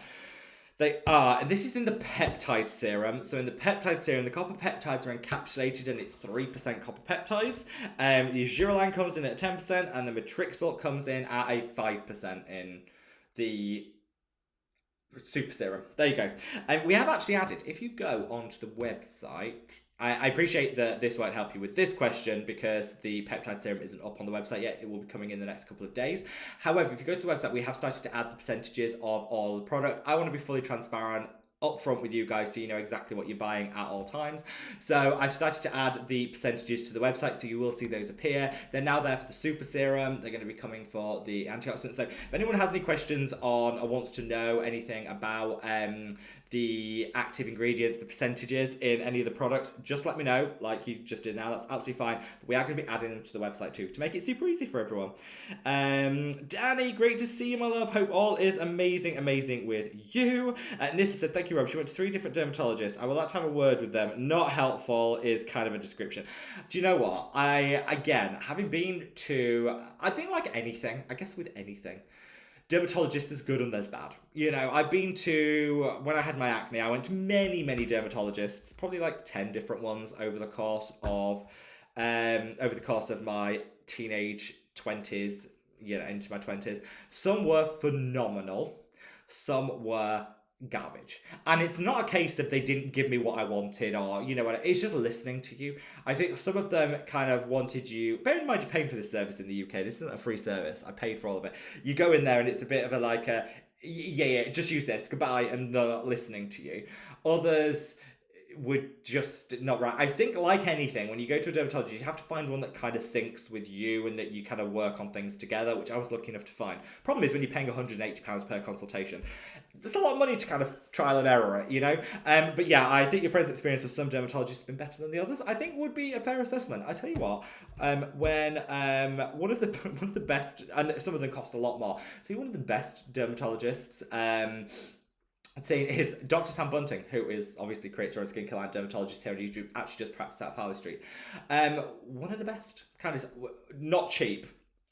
They are, and this is in the peptide serum. So in the peptide serum, the copper peptides are encapsulated and it's 3% copper peptides. The Azuraline comes in at 10%, and the Matrixyl comes in at a 5% in the super serum. There you go. And we have actually added, if you go onto the website, I appreciate that this won't help you with this question because the peptide serum isn't up on the website yet. It will be coming in the next couple of days. However, if you go to the website, we have started to add the percentages of all the products. I want to be fully transparent up front with you guys so you know exactly what you're buying at all times. So I've started to add the percentages to the website, so you will see those appear. They're now there for the super serum. They're going to be coming for the antioxidants. So if anyone has any questions on or wants to know anything about the active ingredients, the percentages in any of the products, just let me know, like you just did now. That's absolutely fine. But we are going to be adding them to the website too to make it super easy for everyone. Danny, great to see you, my love. Hope all is amazing with you. Nissa said, thank you, Rob. She went to 3 different dermatologists. I would like to have a word with them. Not helpful is kind of a description. Do you know what? Having been to, I think like anything, I guess with anything, dermatologist is good and there's bad. You know, I've been to, when I had my acne, I went to many dermatologists, probably like 10 different ones over the course of my teenage 20s, into my 20s. Some were phenomenal. Some were garbage. And it's not a case of they didn't give me what I wanted, or you know what, it's just listening to you. I think some of them kind of wanted you, bear in mind you're paying for this service in the UK, this isn't a free service, I paid for all of it. You go in there and it's a bit of a like a, yeah, just use this, goodbye, and they're not listening to you. Others would just not right. I think, like anything, when you go to a dermatologist, you have to find one that kind of syncs with you and that you kind of work on things together, which I was lucky enough to find. Problem is, when you're paying £180 per consultation, there's a lot of money to kind of trial and error it, you know? But yeah, I think your friend's experience of some dermatologists has been better than the others. I think would be a fair assessment. I tell you what, when one of the best, and some of them cost a lot more, so one of the best dermatologists, I'd say is Dr. Sam Bunting, who is obviously creates her own skincare line, dermatologist here on YouTube, actually just practiced out of Harley Street. One of the best, kind of not cheap.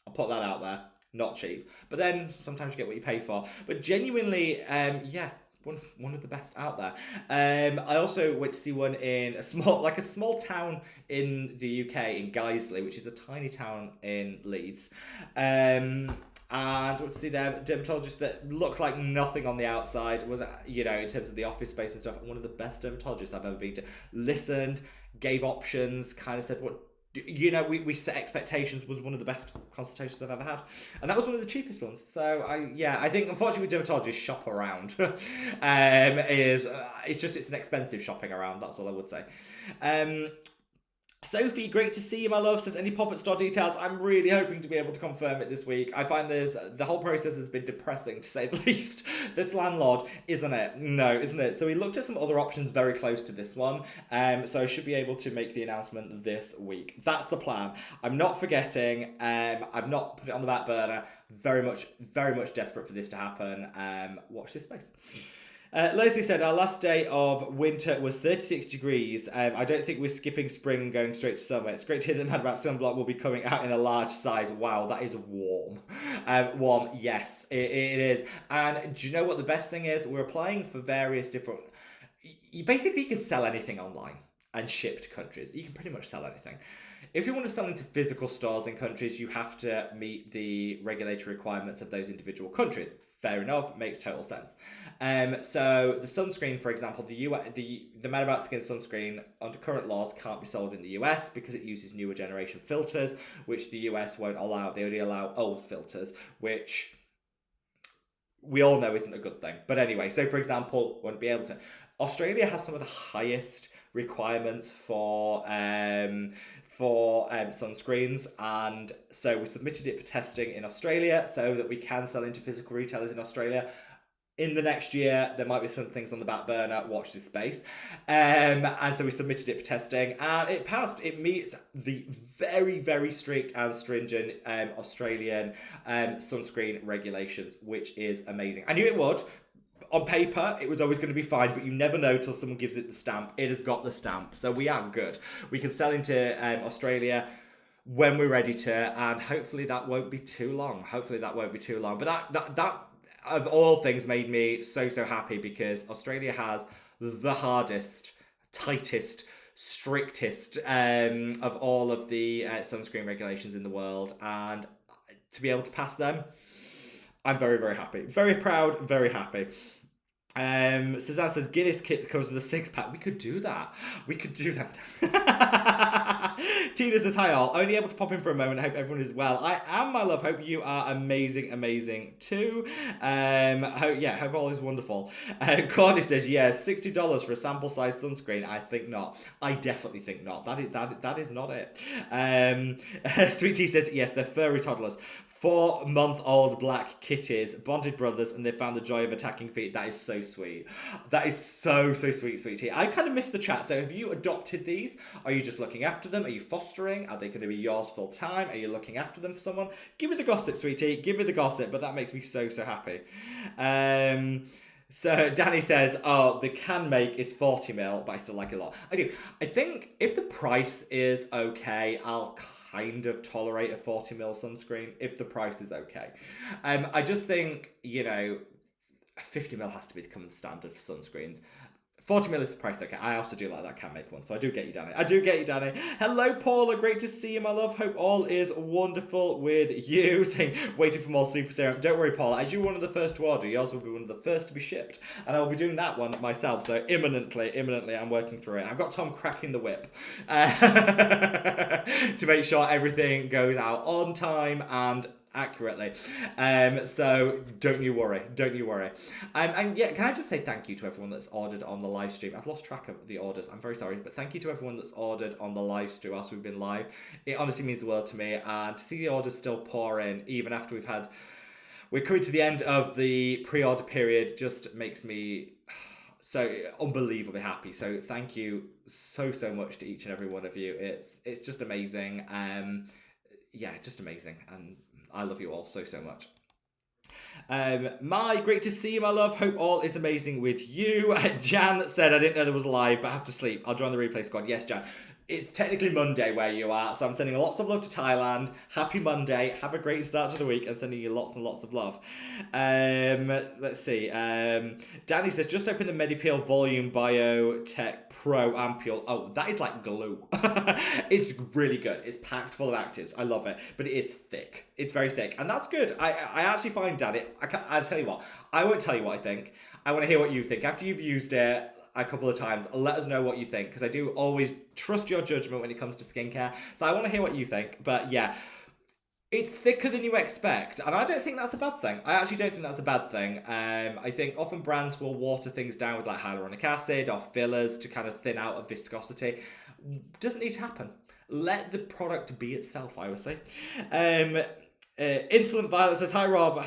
I'll put that out there, not cheap. But then sometimes you get what you pay for. But genuinely, yeah, one of the best out there. I also went to see one in a small town in the UK, in Guiseley, which is a tiny town in Leeds. And went to see them, dermatologists that looked like nothing on the outside, was, you know, in terms of the office space and stuff, one of the best dermatologists I've ever been to. Listened, gave options, kind of said what, you know, we set expectations, was one of the best consultations I've ever had. And that was one of the cheapest ones. So I think unfortunately with dermatologists, shop around. It's an expensive shopping around, that's all I would say. Sophie, great to see you, my love, says any pop-up store details. I'm really hoping to be able to confirm it this week. I find the whole process has been depressing, to say the least. This landlord, isn't it? No, isn't it? So we looked at some other options very close to this one. So I should be able to make the announcement this week. That's the plan. I'm not forgetting. I've not put it on the back burner. Very much desperate for this to happen. Watch this space. Leslie said, our last day of winter was 36 degrees. I don't think we're skipping spring and going straight to summer. It's great to hear that Mad About Sunblock will be coming out in a large size. Wow, that is warm. Warm, yes, it is. And do you know what the best thing is? We're applying for various different... You basically can sell anything online and ship to countries. You can pretty much sell anything. If you want to sell into physical stores in countries, you have to meet the regulatory requirements of those individual countries. Fair enough, makes total sense. So the sunscreen, for example, the Mad About Skin sunscreen under current laws can't be sold in the US because it uses newer generation filters, which the US won't allow. They only allow old filters, which we all know isn't a good thing. But anyway, so for example, won't be able to. Australia has some of the highest requirements for sunscreens, and so we submitted it for testing in Australia so that we can sell into physical retailers in Australia. In the next year, there might be some things on the back burner, watch this space. And so we submitted it for testing and it passed. It meets the very, very strict and stringent Australian sunscreen regulations, which is amazing. I knew it would. On paper, it was always going to be fine, but you never know till someone gives it the stamp. It has got the stamp, so we are good. We can sell into Australia when we're ready to, and hopefully that won't be too long. But that of all things made me so happy because Australia has the hardest, tightest, strictest of all of the sunscreen regulations in the world, and to be able to pass them, I'm very, very happy. Very proud, very happy. Suzanne says, Guinness kit comes with a 6-pack. We could do that. Tina says, hi all. Only able to pop in for a moment. Hope everyone is well. I am, my love. Hope you are amazing too. Hope all is wonderful. Courtney says, yeah, $60 for a sample size sunscreen. I think not. I definitely think not. That is not it. Sweet Tea says, yes, they're furry toddlers. 4-month-old black kitties, bonded brothers, and they found the joy of attacking feet. That is so sweet. That is so sweet, sweetie. I kind of missed the chat. So have you adopted these? Are you just looking after them? Are you fostering? Are they going to be yours full time? Are you looking after them for someone? Give me the gossip, sweetie. Give me the gossip. But that makes me so happy. So Danny says, oh, the can make is 40ml, but I still like it a lot. I do. I think if the price is okay, I'll kind of tolerate a 40ml sunscreen if the price is okay. I just think, 50ml has to be the common standard for sunscreens. 40 ml is the price, okay. I also do like that can make one, so I do get you, Danny. I do get you, Danny. Hello, Paula. Great to see you, my love. Hope all is wonderful with you. Saying, waiting for more super serum. Don't worry, Paula. As you're one of the first to order, yours will be one of the first to be shipped. And I will be doing that one myself, so imminently, I'm working through it. I've got Tom cracking the whip to make sure everything goes out on time and accurately. So don't you worry. And yeah, can I just say thank you to everyone that's ordered on the live stream. I've lost track of the orders. I'm very sorry, but thank you to everyone that's ordered on the live stream whilst we've been live. It honestly means the world to me, and to see the orders still pour in even after we're coming to the end of the pre-order period just makes me so unbelievably happy. So thank you so much to each and every one of you. It's just amazing. Yeah, just amazing, and I love you all so much. Great to see you, my love. Hope all is amazing with you. Jan said, I didn't know there was a live, but I have to sleep. I'll join the replay squad. Yes, Jan. It's technically Monday where you are, so I'm sending lots of love to Thailand. Happy Monday. Have a great start to the week. I'm sending you lots and lots of love. Let's see. Danny says, just open the Medipeel Volume Biotech Pro Ampule. Oh, that is like glue. It's really good. It's packed full of actives. I love it. But it is thick. It's very thick. And that's good. I actually find, Danny, I'll tell you what. I won't tell you what I think. I want to hear what you think. After you've used it a couple of times, let us know what you think, because I do always trust your judgment when it comes to skincare. So I want to hear what you think. But yeah, it's thicker than you expect, and I don't think that's a bad thing. I actually don't think that's a bad thing. I think often brands will water things down with like hyaluronic acid or fillers to kind of thin out a viscosity. Doesn't need to happen. Let the product be itself, I would say. Insolent Violet says, hi Rob,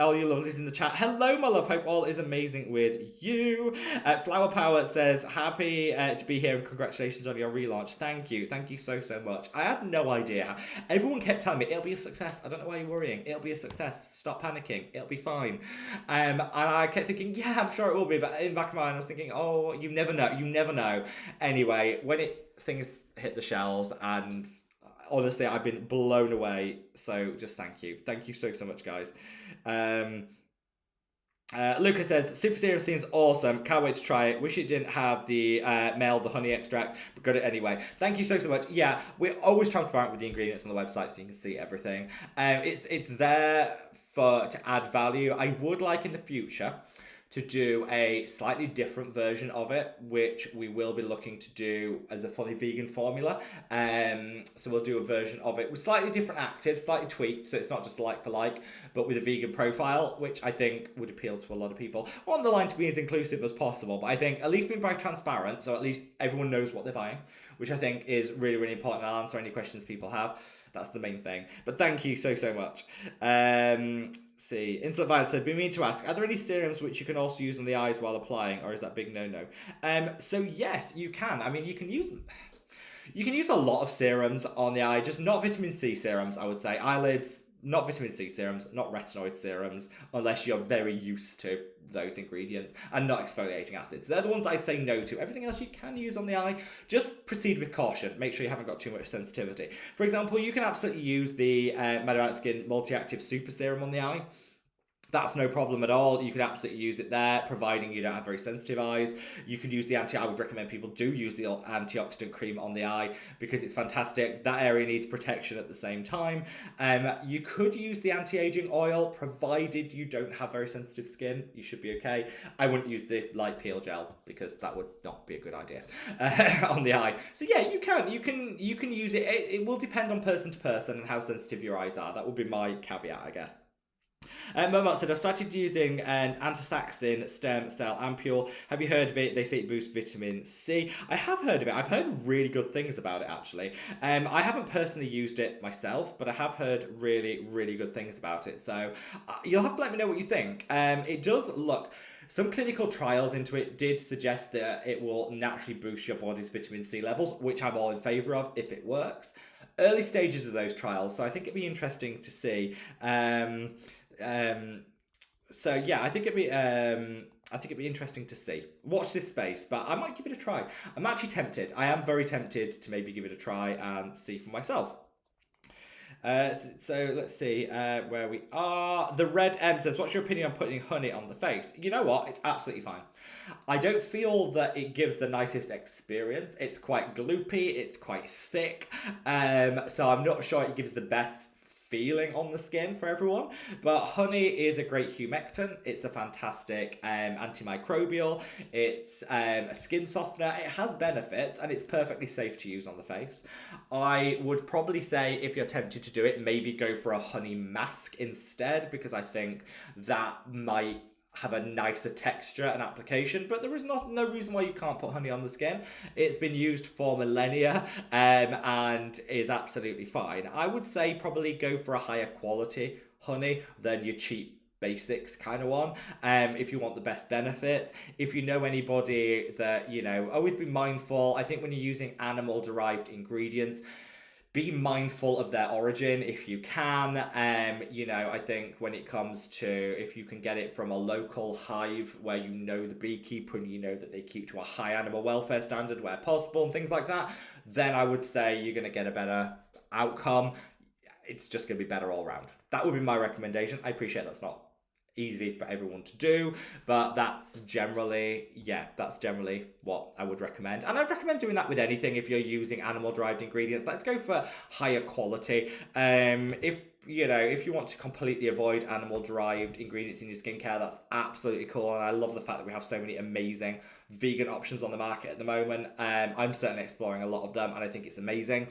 all you lovelies in the chat. Hello, my love, hope all is amazing with you. Flower Power says, happy to be here and congratulations on your relaunch. Thank you so much. I had no idea. Everyone kept telling me it'll be a success. I don't know why you're worrying. It'll be a success. Stop panicking. It'll be fine. And I kept thinking, yeah, I'm sure it will be, but in the back of my mind I was thinking, oh, you never know. Anyway, when things hit the shelves, and honestly, I've been blown away. So just thank you. Thank you so much, guys. Lucas says, Super Serum seems awesome. Can't wait to try it. Wish it didn't have the the honey extract, but got it anyway. Thank you so much. Yeah, we're always transparent with the ingredients on the website so you can see everything. It's there to add value. I would like in the future to do a slightly different version of it, which we will be looking to do as a fully vegan formula. So we'll do a version of it with slightly different actives, slightly tweaked, so it's not just like for like, but with a vegan profile, which I think would appeal to a lot of people. I want the line to be as inclusive as possible, but I think at least being very transparent, so at least everyone knows what they're buying, which I think is really important. I'll answer any questions people have. That's the main thing. But thank you so much. See, Insolent Violet said, we mean to ask, are there any serums which you can also use on the eyes while applying, or is that big no-no? So yes, you can. I mean, you can use a lot of serums on the eye, just not vitamin C serums, I would say. Eyelids, not vitamin C serums, not retinoid serums, unless you're very used to those ingredients, and not exfoliating acids. They're the ones I'd say no to. Everything else you can use on the eye, just proceed with caution. Make sure you haven't got too much sensitivity. For example, you can absolutely use the Meadowite Skin Multi-Active Super Serum on the eye. That's no problem at all. You could absolutely use it there, providing you don't have very sensitive eyes. You can use I would recommend people do use the antioxidant cream on the eye because it's fantastic. That area needs protection at the same time. You could use the anti-aging oil, provided you don't have very sensitive skin. You should be okay. I wouldn't use the light peel gel because that would not be a good idea on the eye. So yeah, you can use it. It will depend on person to person and how sensitive your eyes are. That would be my caveat, I guess. Momot said, I started using an antisaxin stem cell ampule. Have you heard of it? They say it boosts vitamin C. I have heard of it. I've heard really good things about it, actually. I haven't personally used it myself, but I have heard really good things about it. So you'll have to let me know what you think. It does look... Some clinical trials into it did suggest that it will naturally boost your body's vitamin C levels, which I'm all in favour of if it works. Early stages of those trials, so I think it'd be interesting to see. So yeah, I think it'd be interesting to see. Watch this space, but I might give it a try. I'm actually tempted. I am very tempted to maybe give it a try and see for myself. So let's see where we are. The Red M says, what's your opinion on putting honey on the face? You know what? It's absolutely fine. I don't feel that it gives the nicest experience. It's quite gloopy. It's quite thick. So I'm not sure it gives the best feeling on the skin for everyone, but honey is a great humectant. It's a fantastic antimicrobial. It's a skin softener. It has benefits and it's perfectly safe to use on the face. I would probably say, if you're tempted to do it, maybe go for a honey mask instead, because I think that might have a nicer texture and application, but there is no reason why you can't put honey on the skin. It's been used for millennia and is absolutely fine. I would say probably go for a higher quality honey than your cheap basics kind of one, if you want the best benefits. If you know anybody that, you know, always be mindful. I think when you're using animal derived ingredients, be mindful of their origin if you can. You know, I think when it comes to, if you can get it from a local hive where you know the beekeeper and you know that they keep to a high animal welfare standard where possible and things like that, then I would say you're going to get a better outcome. It's just going to be better all around. That would be my recommendation. I appreciate that's not easy for everyone to do, but that's generally what I would recommend. And I'd recommend doing that with anything. If you're using animal derived ingredients, let's go for higher quality. If you want to completely avoid animal derived ingredients in your skincare, that's absolutely cool. And I love the fact that we have so many amazing vegan options on the market at the moment. I'm certainly exploring a lot of them and I think it's amazing.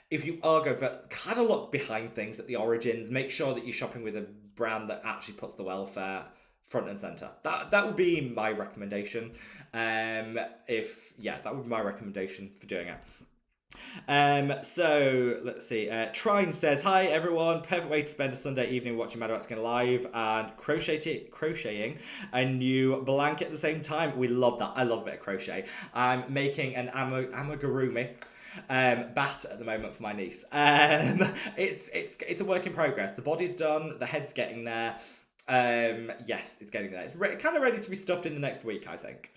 If you are going for, kind of look behind things at the origins, make sure that you're shopping with a brand that actually puts the welfare front and center. That would be my recommendation. That would be my recommendation for doing it. So let's see. Trine says, hi everyone, perfect way to spend a Sunday evening watching Mad About Skin live and crocheting a new blanket at the same time. We love that. I love a bit of crochet. I'm making an amigurumi bat at the moment for my niece. It's a work in progress. The body's done, the head's getting there. Yes, it's getting there. It's kind of ready to be stuffed in the next week, I think.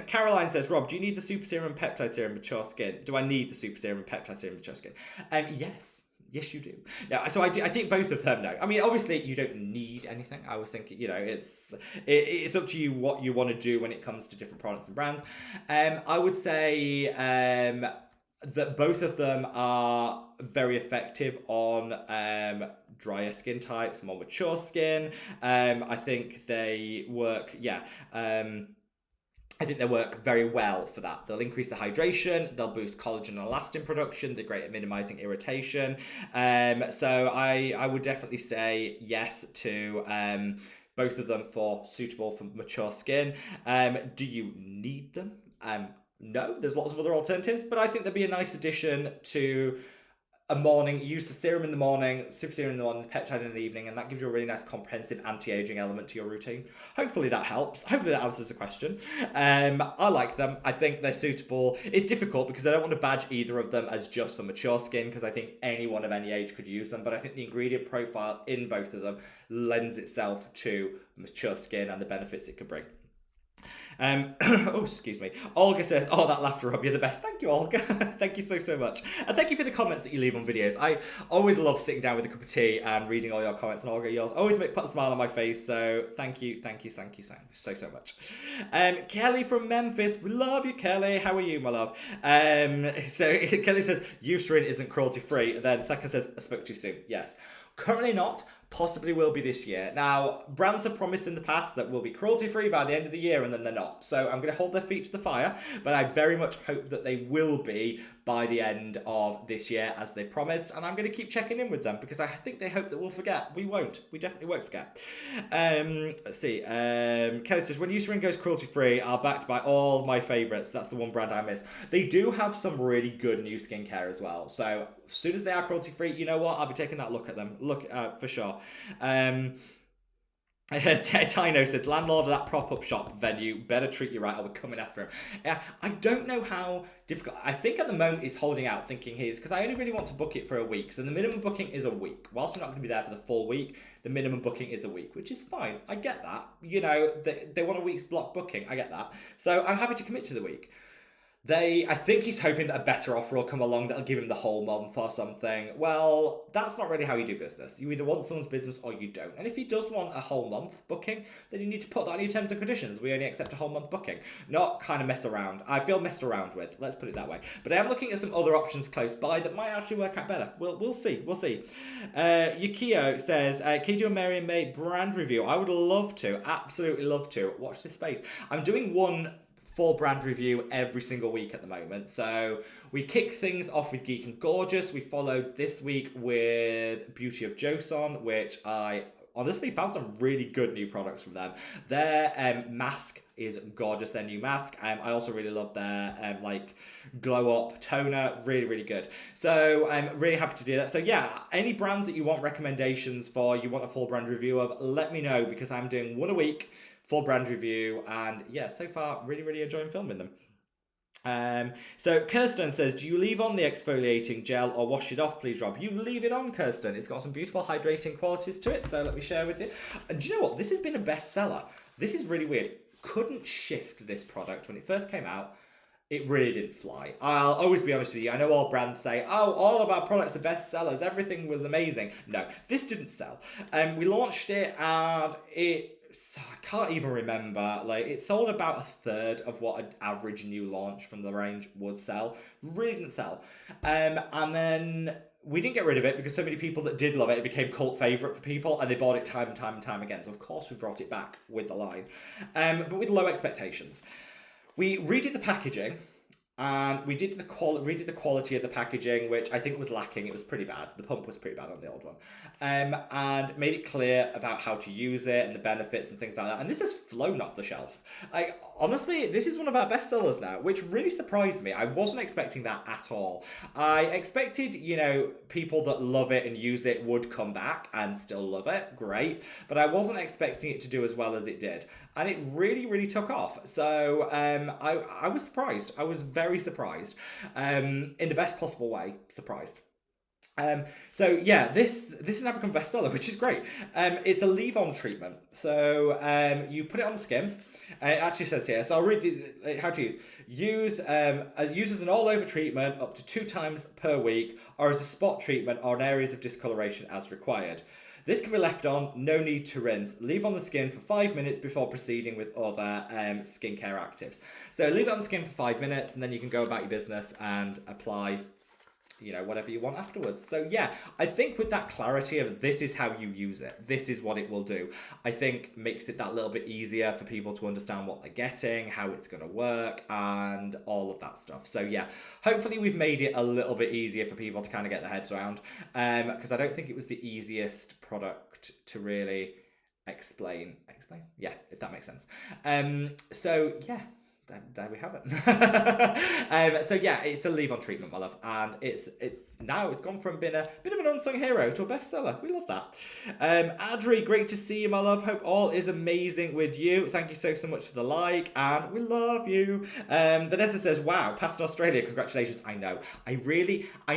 Caroline says, Rob, do you need the super serum and peptide serum mature skin? Do I need the super serum and peptide serum mature skin? Yes. Yes, you do. Yeah, so I think both of them no. I mean, obviously, you don't need anything. I was thinking, you know, it's up to you what you want to do when it comes to different products and brands. I would say that both of them are very effective on drier skin types, more mature skin. I think they work, I think they work very well for that. They'll increase the hydration, they'll boost collagen and elastin production, they're great at minimizing irritation. So I would definitely say yes to both of them for suitable for mature skin. Do you need them? No, there's lots of other alternatives, but I think they'd be a nice addition to a morning. Use the serum in the morning, super serum in the morning, peptide in the evening, and that gives you a really nice comprehensive anti-aging element to your routine. Hopefully that helps. Hopefully that answers the question. I like them. I think they're suitable. It's difficult because I don't want to badge either of them as just for mature skin, because I think anyone of any age could use them, but I think the ingredient profile in both of them lends itself to mature skin and the benefits it could bring. Oh, excuse me. Olga says, oh, that laughter, Rob, you're the best. Thank you, Olga. Thank you so much. And thank you for the comments that you leave on videos. I always love sitting down with a cup of tea and reading all your comments. And Olga, yours always put a smile on my face. So thank you so much. Kelly from Memphis. We love you, Kelly. How are you, my love? So Kelly says, Eucerin isn't cruelty free. And then second says, I spoke too soon. Yes. Currently not, possibly will be this year. Now, brands have promised in the past that will be cruelty-free by the end of the year, and then they're not. So I'm going to hold their feet to the fire, but I very much hope that they will be by the end of this year, as they promised, and I'm going to keep checking in with them, because I think they hope that we'll forget. We won't. We definitely won't forget. Let's see. Kelly says, when Eucerin goes cruelty-free, I'll backed by all my favourites. That's the one brand I miss. They do have some really good new skincare as well. So as soon as they are cruelty-free, you know what? I'll be taking that look at them. Look, for sure. Tino said, landlord of that prop-up shop venue, better treat you right or we're coming after him. Yeah, I don't know how difficult. I think at the moment he's holding out, thinking because I only really want to book it for a week. So the minimum booking is a week. Whilst we're not going to be there for the full week, the minimum booking is a week, which is fine. I get that. You know, they want a week's block booking. I get that. So I'm happy to commit to the week. I think he's hoping that a better offer will come along that'll give him the whole month or something. Well, that's not really how you do business. You either want someone's business or you don't. And if he does want a whole month booking, then you need to put that on your terms and conditions. We only accept a whole month booking, not kind of mess around. I feel messed around with, let's put it that way. But I am looking at some other options close by that might actually work out better. We'll see. Yukio says, can you do a Mary and May brand review? I would love to, absolutely love to. Watch this space. I'm doing one full brand review every single week at the moment. So we kick things off with Geek and Gorgeous. We followed this week with Beauty of Joseon, which I honestly found some really good new products from them. Their mask is gorgeous, their new mask. I also really love their like glow up toner, really good. So I'm really happy to do that. So yeah, any brands that you want recommendations for, you want a full brand review of, let me know, because I'm doing one a week, full brand review, and yeah, so far really enjoying filming them. So Kirsten says, do you leave on the exfoliating gel or wash it off, please, Rob? You leave it on, Kirsten. It's got some beautiful hydrating qualities to it, so let me share with you. And do you know what? This has been a bestseller. This is really weird. Couldn't shift this product when it first came out. It really didn't fly. I'll always be honest with you. I know all brands say, oh, all of our products are bestsellers. Everything was amazing. No, this didn't sell. We launched it and I can't even remember, like it sold about a third of what an average new launch from the range would sell. Really didn't sell. And then we didn't get rid of it because so many people that did love it, it became cult favourite for people and they bought it time and time again. So of course we brought it back with the line, but with low expectations. We redid the packaging. And we redid the quality of the packaging, which I think was lacking. It was pretty bad. The pump was pretty bad on the old one. And made it clear about how to use it and the benefits and things like that. And this has flown off the shelf. Like, honestly, this is one of our best sellers now, which really surprised me. I wasn't expecting that at all. I expected, you know, people that love it and use it would come back and still love it. Great. But I wasn't expecting it to do as well as it did. And it really took off. So I was surprised. I was very surprised. In the best possible way, surprised. So yeah, this has now become a bestseller, which is great. It's a leave-on treatment. So you put it on the skin. It actually says here, so I'll read how to use. Use as an all-over treatment up to 2 times per week, or as a spot treatment on areas of discoloration as required. This can be left on, no need to rinse. Leave on the skin for 5 minutes before proceeding with other skincare actives. So leave it on the skin for 5 minutes and then you can go about your business and apply, you know, whatever you want afterwards. So yeah, I think with that clarity of this is how you use it, this is what it will do, I think makes it that little bit easier for people to understand what they're getting, how it's going to work, and all of that stuff. So yeah, hopefully we've made it a little bit easier for people to kind of get their heads around, because I don't think it was the easiest product to really explain, yeah, if that makes sense. So yeah, there we have it. So yeah, it's a leave-on treatment, my love, and it's gone from being a bit of an unsung hero to a bestseller. We love that. Adri, great to see you, my love. Hope all is amazing with you. Thank you so much for the like, and we love you. Vanessa says, wow, past Australia, congratulations. I know. I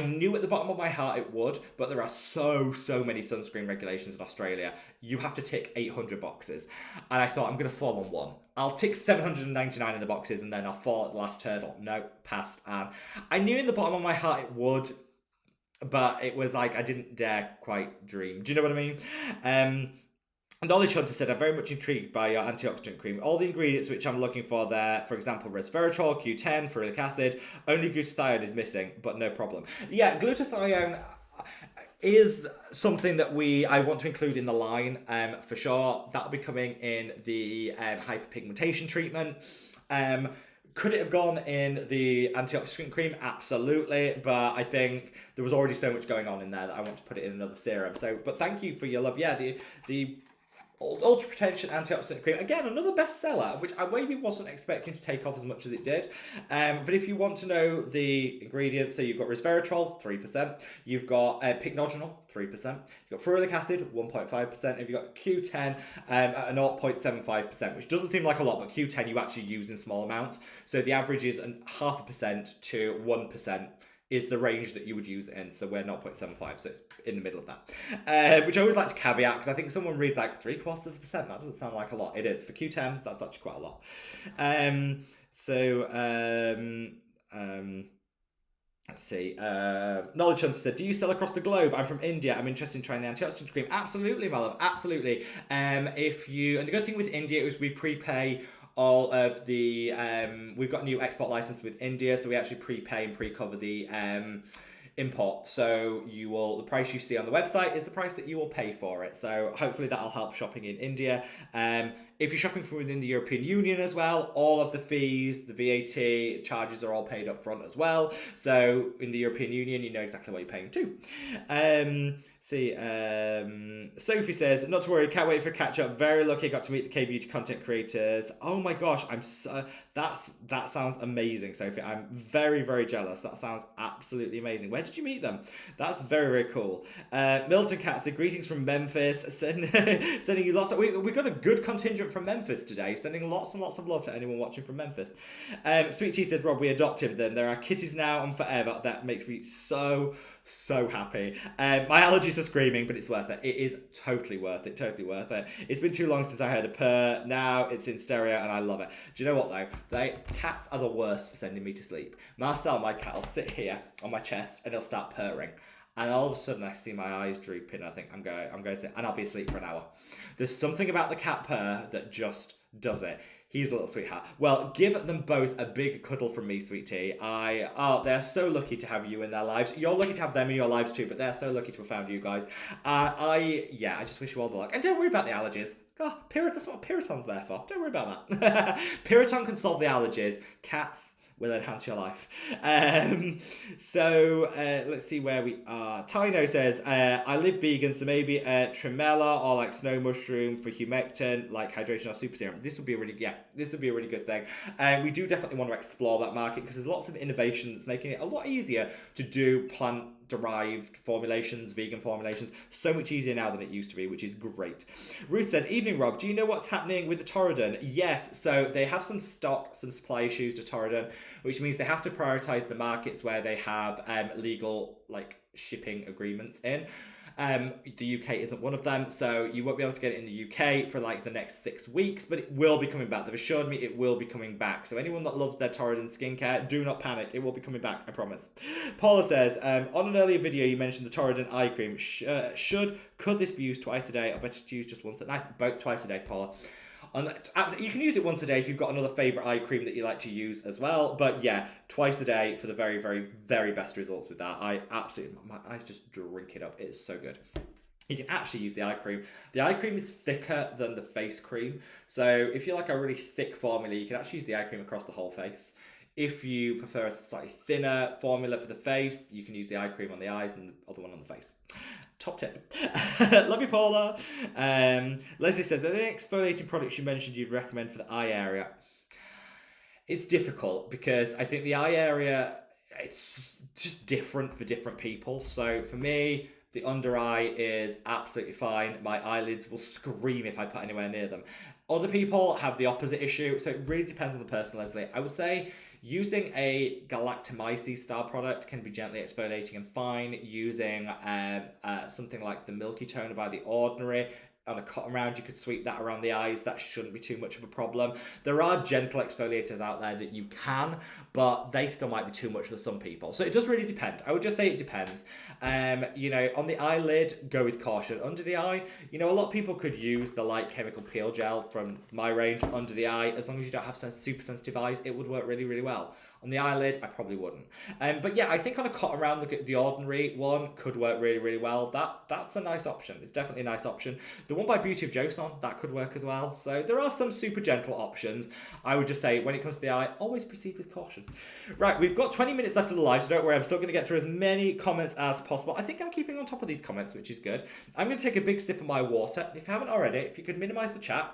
knew at the bottom of my heart it would, but there are so many sunscreen regulations in Australia. You have to tick 800 boxes, and I thought I'm going to fall on one. I'll tick 799 in the boxes and then I'll fall at the last hurdle. No, passed. And I knew in the bottom of my heart it would, but it was like I didn't dare quite dream. Do you know what I mean? And Ollie Shunter said, I'm very much intrigued by your antioxidant cream. All the ingredients which I'm looking for there, for example, resveratrol, Q10, ferulic acid, only glutathione is missing, but no problem. Yeah, glutathione is something that I want to include in the line for sure. That'll be coming in the hyperpigmentation treatment. Could it have gone in the antioxidant cream? Absolutely, but I think there was already so much going on in there that I want to put it in another serum. So, but thank you for your love. Yeah, the Ultra Protection Antioxidant Cream, again, another bestseller, which I maybe wasn't expecting to take off as much as it did. But if you want to know the ingredients, so you've got resveratrol, 3%. You've got pycnogenol, 3%. You've got ferulic acid, 1.5%. If you've got Q10 at 0.75%, which doesn't seem like a lot, but Q10 you actually use in small amounts. So the average is 0.5% to 1%. Is the range that you would use it in. So we're 0.75, so it's in the middle of that. Which I always like to caveat, because I think someone reads like 0.75%. That doesn't sound like a lot. It is. For Q10, that's actually quite a lot. Let's see. Knowledge Hunter said, "Do you sell across the globe? I'm from India. I'm interested in trying the antioxidant cream." Absolutely, my love. Absolutely. If you, and the good thing with India is we prepay all of the. We've got a new export license with India, so we actually prepay and pre-cover the import. So you will, the price you see on the website is the price that you will pay for it. So hopefully that'll help shopping in India. If you're shopping from within the European Union as well, all of the fees, the VAT charges are all paid up front as well. So in the European Union, you know exactly what you're paying too. Sophie says, "Not to worry, can't wait for a catch up. Very lucky I got to meet the K-beauty content creators." Oh my gosh, that sounds amazing, Sophie. I'm very, very jealous. That sounds absolutely amazing. Where did you meet them? That's very, very cool. Milton Cat said, "Greetings from Memphis." Sending you lots of, we got a good contingent from Memphis today, sending lots and lots of love to anyone watching from Memphis. Sweet Tea said, "Rob, we adopt him then. There are kitties now and forever." That makes me so happy. My allergies are screaming, but it's worth it. It is totally worth it. It's been too long since I heard a purr. Now it's in stereo and I love it. Do you know what though? Cats are the worst for sending me to sleep. Marcel, my cat, will sit here on my chest and he'll start purring. And all of a sudden I see my eyes drooping. I think I'm going to sit, and I'll be asleep for an hour. There's something about the cat purr that just does it. He's a little sweetheart. Well, give them both a big cuddle from me, Sweet Tea. They're so lucky to have you in their lives. You're lucky to have them in your lives too, but they're so lucky to have found you guys. I just wish you all the luck. And don't worry about the allergies. God, that's what Piriton's there for. Don't worry about that. Piriton can solve the allergies. Cats will enhance your life. Let's see where we are. Tino says, "I live vegan, so maybe a tremella or like snow mushroom for humectant, like hydration or super serum." This would be a really good thing. And we do definitely want to explore that market because there's lots of innovation that's making it a lot easier to do plant-derived formulations, vegan formulations, so much easier now than it used to be, which is great. Ruth said, "Evening, Rob. Do you know what's happening with the Torridon?" Yes, so they have some supply issues to Torridon, which means they have to prioritize the markets where they have legal shipping agreements in. The UK isn't one of them, so you won't be able to get it in the UK for the next 6 weeks, but it will be coming back. They've assured me it will be coming back. So anyone that loves their Torridon skincare, do not panic. It will be coming back, I promise. Paula says, "On an earlier video, you mentioned the Torridon eye cream. Could this be used twice a day? I bet it's used just once a day." Both twice a day, Paula. You can use it once a day if you've got another favourite eye cream that you like to use as well. But yeah, twice a day for the very, very, very best results with that. My eyes just drink it up. It's so good. You can actually use the eye cream. The eye cream is thicker than the face cream. So if you like a really thick formula, you can actually use the eye cream across the whole face. If you prefer a slightly thinner formula for the face, you can use the eye cream on the eyes and the other one on the face. Top tip. Love you, Paula. Leslie said, "Are there any exfoliating products you mentioned you'd recommend for the eye area?" It's difficult because I think the eye area, it's just different for different people. So for me, the under eye is absolutely fine. My eyelids will scream if I put anywhere near them. Other people have the opposite issue, so it really depends on the person, Leslie. I would say using a galactomyces style product can be gently exfoliating and fine. Using something like the Milky Toner by The Ordinary on a cotton round, you could sweep that around the eyes. That shouldn't be too much of a problem. There are gentle exfoliators out there that you can, but they still might be too much for some people. So it does really depend. I would just say it depends. On the eyelid, go with caution. Under the eye, a lot of people could use the light chemical peel gel from my range under the eye. As long as you don't have super sensitive eyes, it would work really, really well. On the eyelid, I probably wouldn't. But yeah, I think on a cotton round, the Ordinary one could work really, really well. That's a nice option. It's definitely a nice option. The one by Beauty of Joseon, that could work as well. So there are some super gentle options. I would just say when it comes to the eye, always proceed with caution. Right, we've got 20 minutes left of the live, so don't worry, I'm still going to get through as many comments as possible. I think I'm keeping on top of these comments, which is good. I'm going to take a big sip of my water. If you haven't already, if you could minimize the chat,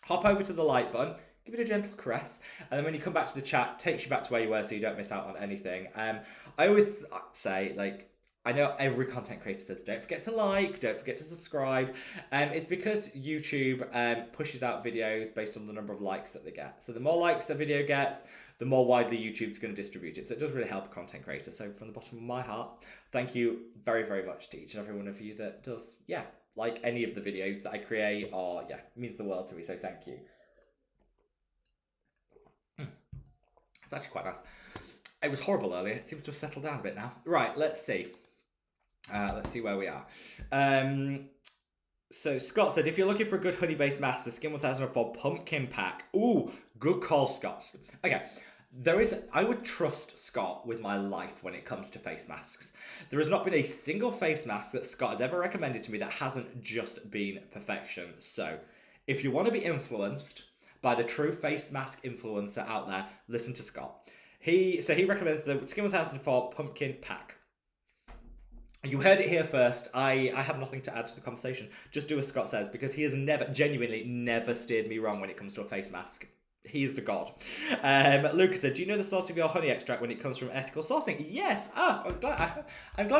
hop over to the like button, give it a gentle caress, and then when you come back to the chat, takes you back to where you were so you don't miss out on anything. I always say, I know every content creator says don't forget to like, don't forget to subscribe. It's because YouTube pushes out videos based on the number of likes that they get. So the more likes a video gets, the more widely YouTube's going to distribute it. So it does really help a content creator. So from the bottom of my heart, thank you very, very much to each and every one of you that does, like any of the videos that I create, or it means the world to me. So thank you. It's actually quite nice. It was horrible earlier. It seems to have settled down a bit now. Right, let's see. Let's see where we are. So Scott said, if you're looking for a good honey-based mask, the Skin 1004 Pumpkin Pack. Ooh, good call, Scott. Okay, I would trust Scott with my life when it comes to face masks. There has not been a single face mask that Scott has ever recommended to me that hasn't just been perfection. So, if you want to be influenced by the true face mask influencer out there, listen to Scott. He recommends the Skin 1004 Pumpkin Pack. You heard it here first. I have nothing to add to the conversation. Just do as Scott says, because he has genuinely never steered me wrong when it comes to a face mask. He's the god. Lucas said, do you know the source of your honey extract when it comes from ethical sourcing? Yes. I'm glad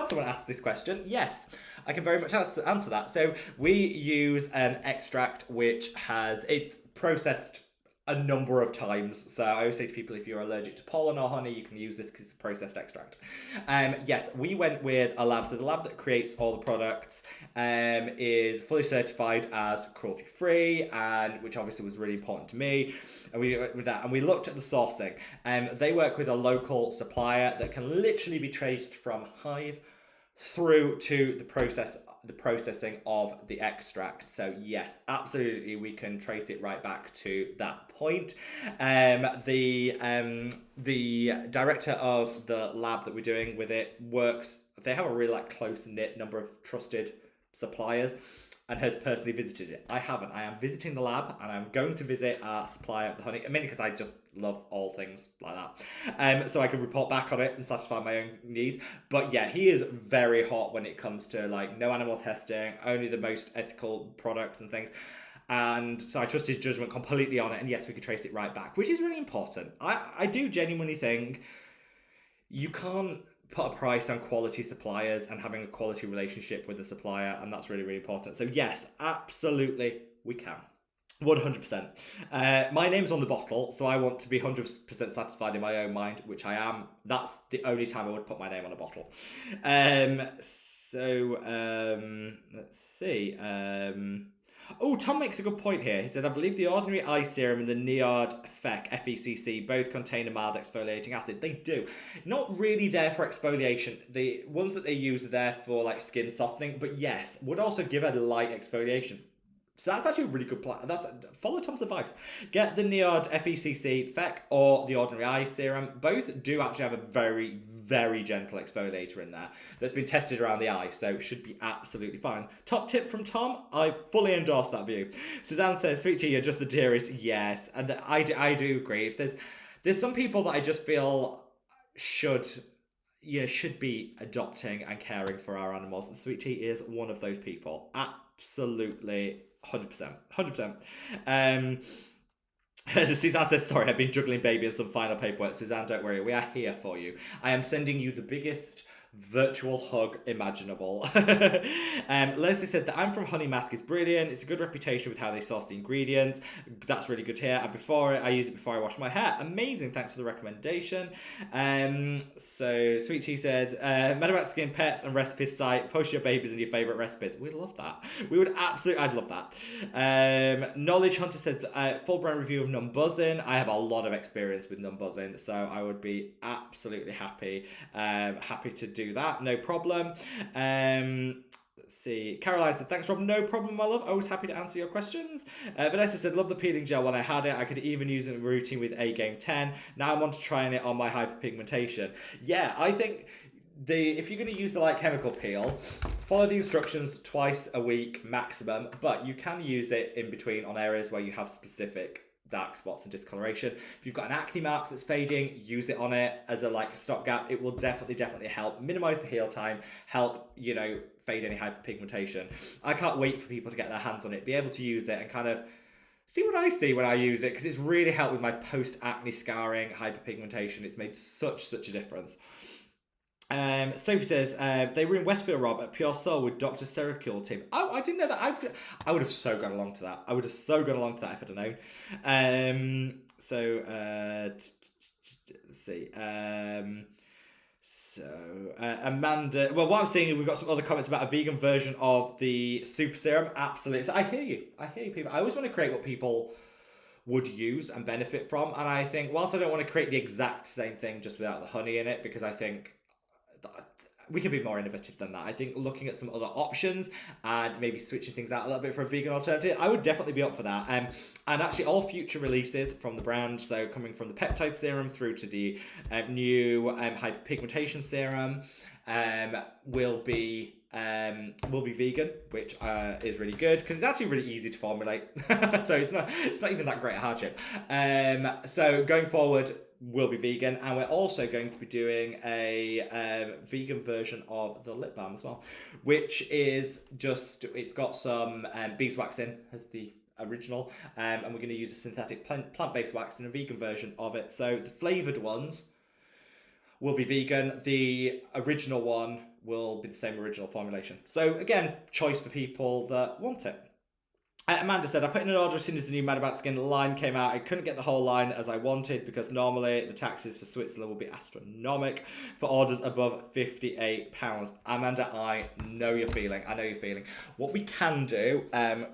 someone asked this question. Yes, I can very much answer that. So we use an extract which it's processed a number of times. So I always say to people, if you're allergic to pollen or honey, you can use this because it's a processed extract. Yes, we went with a lab. So the lab that creates all the products is fully certified as cruelty-free, and which obviously was really important to me. And we went with that, and we looked at the sourcing. They work with a local supplier that can literally be traced from hive through to the processing of the extract. So yes, absolutely, we can trace it right back to that point. The director of the lab that we're doing with it they have a really close-knit number of trusted suppliers, and has personally visited it. I haven't. I am visiting the lab, and I'm going to visit our supplier of the honey, mainly because I just love all things like that. So I can report back on it and satisfy my own needs. But yeah, he is very hot when it comes to no animal testing, only the most ethical products and things. And so I trust his judgment completely on it. And yes, we could trace it right back, which is really important. I do genuinely think you can't put a price on quality suppliers and having a quality relationship with the supplier, and that's really, really important. So yes, absolutely, we can. 100%. My name's on the bottle, so I want to be 100% satisfied in my own mind, which I am. That's the only time I would put my name on a bottle. Let's see. Tom makes a good point here. He said, I believe the ordinary eye serum and the Niard FEC, FECC, both contain a mild exfoliating acid. They do. Not really there for exfoliation. The ones that they use are there for skin softening, but yes, would also give a light exfoliation. So that's actually a really good plan. Follow Tom's advice. Get the Niard FECC FEC or the ordinary eye serum. Both do actually have a very, very gentle exfoliator in there that's been tested around the eye, so it should be absolutely fine. Top tip from Tom, I fully endorse that view. Suzanne says, sweet tea, you're just the dearest. Yes, and I do agree. If there's some people that I just feel should be adopting and caring for our animals, and Sweet Tea is one of those people. Absolutely. 100%. Suzanne says, sorry, I've been juggling baby and some final paperwork. Suzanne, don't worry, we are here for you. I am sending you the biggest virtual hug imaginable. Leslie said that I'm from Honey Mask is brilliant. It's a good reputation with how they source the ingredients. That's really good to hear. And I use it before I wash my hair. Amazing. Thanks for the recommendation. So Sweet Tea said, Mad About Skin Pets and Recipes site. Post your babies and your favourite recipes. We'd love that. I'd love that. Knowledge Hunter said, full brand review of Numb Buzzing. I have a lot of experience with Numb Buzzing, so I would be absolutely happy to do that, no problem. Let's see. Caroline said, thanks, Rob. No problem, my love. Always happy to answer your questions. Vanessa said, love the peeling gel when I had it. I could even use it in routine with A-Game 10. Now I'm on to trying it on my hyperpigmentation. Yeah, I think if you're going to use the light chemical peel, follow the instructions twice a week maximum, but you can use it in between on areas where you have specific dark spots and discoloration. If you've got an acne mark that's fading, use it on it as a stopgap. It will definitely help minimize the heal time, help fade any hyperpigmentation. I can't wait for people to get their hands on it, be able to use it and kind of see what I see when I use it, because it's really helped with my post-acne scarring, hyperpigmentation. It's made such a difference. Sophie says, they were in Westfield, Rob, at Pure Soul with Dr. Sericule team. Oh, I didn't know that. I would have so gone along to that. If I'd have known. Let's see. Amanda, well, what I'm seeing is we've got some other comments about a vegan version of the super serum. Absolutely. So I hear you people. I always want to create what would use and benefit from. And I think, whilst I don't want to create the exact same thing just without the honey in it, because I think we can be more innovative than that. I think looking at some other options and maybe switching things out a little bit for a vegan alternative, I would definitely be up for that. And actually, all future releases from the brand, so coming from the peptide serum through to the new hyperpigmentation serum, will be vegan, which is really good because it's actually really easy to formulate. So it's not even that great a hardship. So going forward, will be vegan, and we're also going to be doing a vegan version of the lip balm as well, which is just, it's got some beeswax in as the original, and we're going to use a synthetic plant-based wax in a vegan version of it. So the flavoured ones will be vegan, the original one will be the same original formulation. So again, choice for people that want it. Amanda said, I put in an order as soon as the new Mad About Skin line came out. I couldn't get the whole line as I wanted because normally the taxes for Switzerland will be astronomical for orders above £58. Amanda, I know you're feeling. I know you're feeling. What we can do,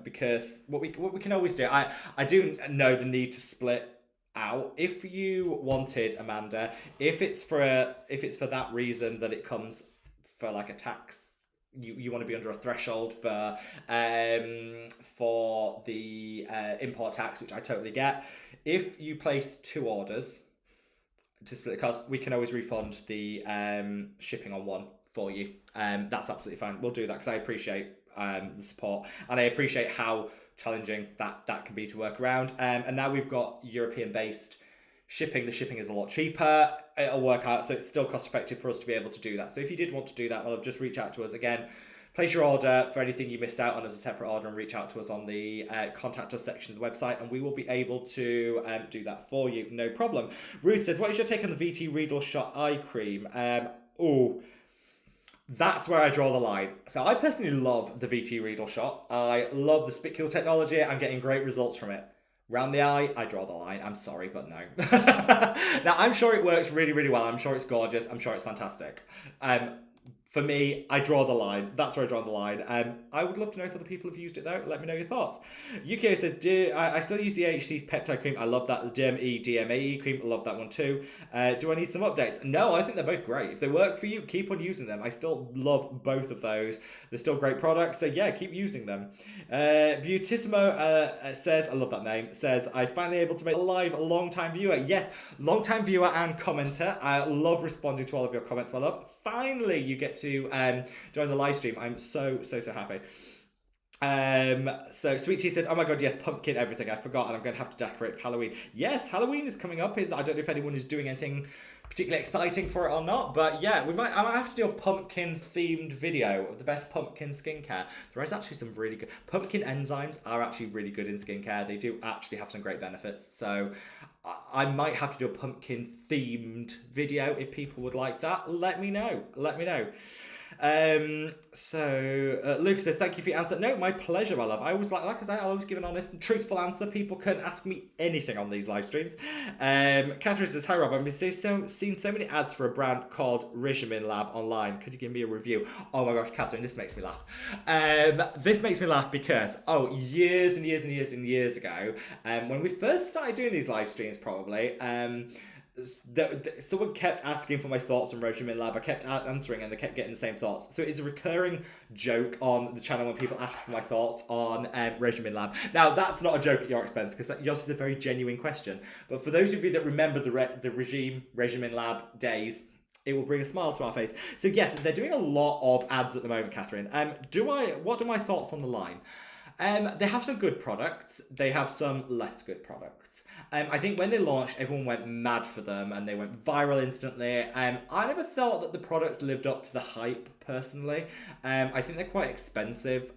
because what we can always do, I do know the need to split out. If you wanted, Amanda, if it's for that reason that it comes for like a tax, you want to be under a threshold for the import tax, which I totally get. If you place 2 orders to split the cost, we can always refund the shipping on one for you. That's absolutely fine. We'll do that because I appreciate the support, and I appreciate how challenging that can be to work around. And now we've got European-based shipping. The shipping is a lot cheaper. It'll work out, so it's still cost effective for us to be able to do that. So if you did want to do that, well, just reach out to us again. Place your order for anything you missed out on as a separate order, and reach out to us on the contact us section of the website, and we will be able to do that for you. No problem. Ruth says, what is your take on the VT Riedel Shot Eye Cream? That's where I draw the line. So I personally love the VT Riedel Shot. I love the spicule technology. I'm getting great results from it. Round the eye, I draw the line. I'm sorry, but no. Now, I'm sure it works really, really well. I'm sure it's gorgeous. I'm sure it's fantastic. For me, I draw the line. That's where I draw the line. I would love to know for the people who've used it though. Let me know your thoughts. Yukio said, I still use the AHC's peptide cream. I love that. The DMAE cream, I love that one too. Do I need some updates? No, I think they're both great. If they work for you, keep on using them. I still love both of those. They're still great products. So yeah, keep using them. Beautissimo says, I love that name, says, I finally able to make a live long-time viewer. Yes, long-time viewer and commenter. I love responding to all of your comments, my love. Finally, you get to join the live stream. I'm so happy. So Sweet Tea said, oh my god, yes, pumpkin everything. I forgot, and I'm going to have to decorate for Halloween. Yes, Halloween is coming up. I don't know if anyone is doing anything particularly exciting for it or not, but yeah, I might have to do a pumpkin themed video of the best pumpkin skincare. There is actually some really good pumpkin enzymes are actually really good in skincare. They do actually have some great benefits. So I might have to do a pumpkin themed video if people would like that. Let me know. Lucas says, thank you for your answer. No, my pleasure, my love. I always like I say, I'll always give an honest and truthful answer. People can ask me anything on these live streams. Catherine says, hi Rob, I've seen so many ads for a brand called Regimen Lab online. Could you give me a review? Oh my gosh, Catherine, this makes me laugh. This makes me laugh because years and years ago, when we first started doing these live streams, probably someone kept asking for my thoughts on Regimen Lab. I kept answering and they kept getting the same thoughts. So it's a recurring joke on the channel when people ask for my thoughts on Regimen Lab. Now, that's not a joke at your expense because yours is a very genuine question. But for those of you that remember the Regimen Lab days, it will bring a smile to our face. So yes, they're doing a lot of ads at the moment, Catherine. What are my thoughts on the line? They have some good products. They have some less good products. I think when they launched, everyone went mad for them and they went viral instantly. I never thought that the products lived up to the hype, personally. I think they're quite expensive.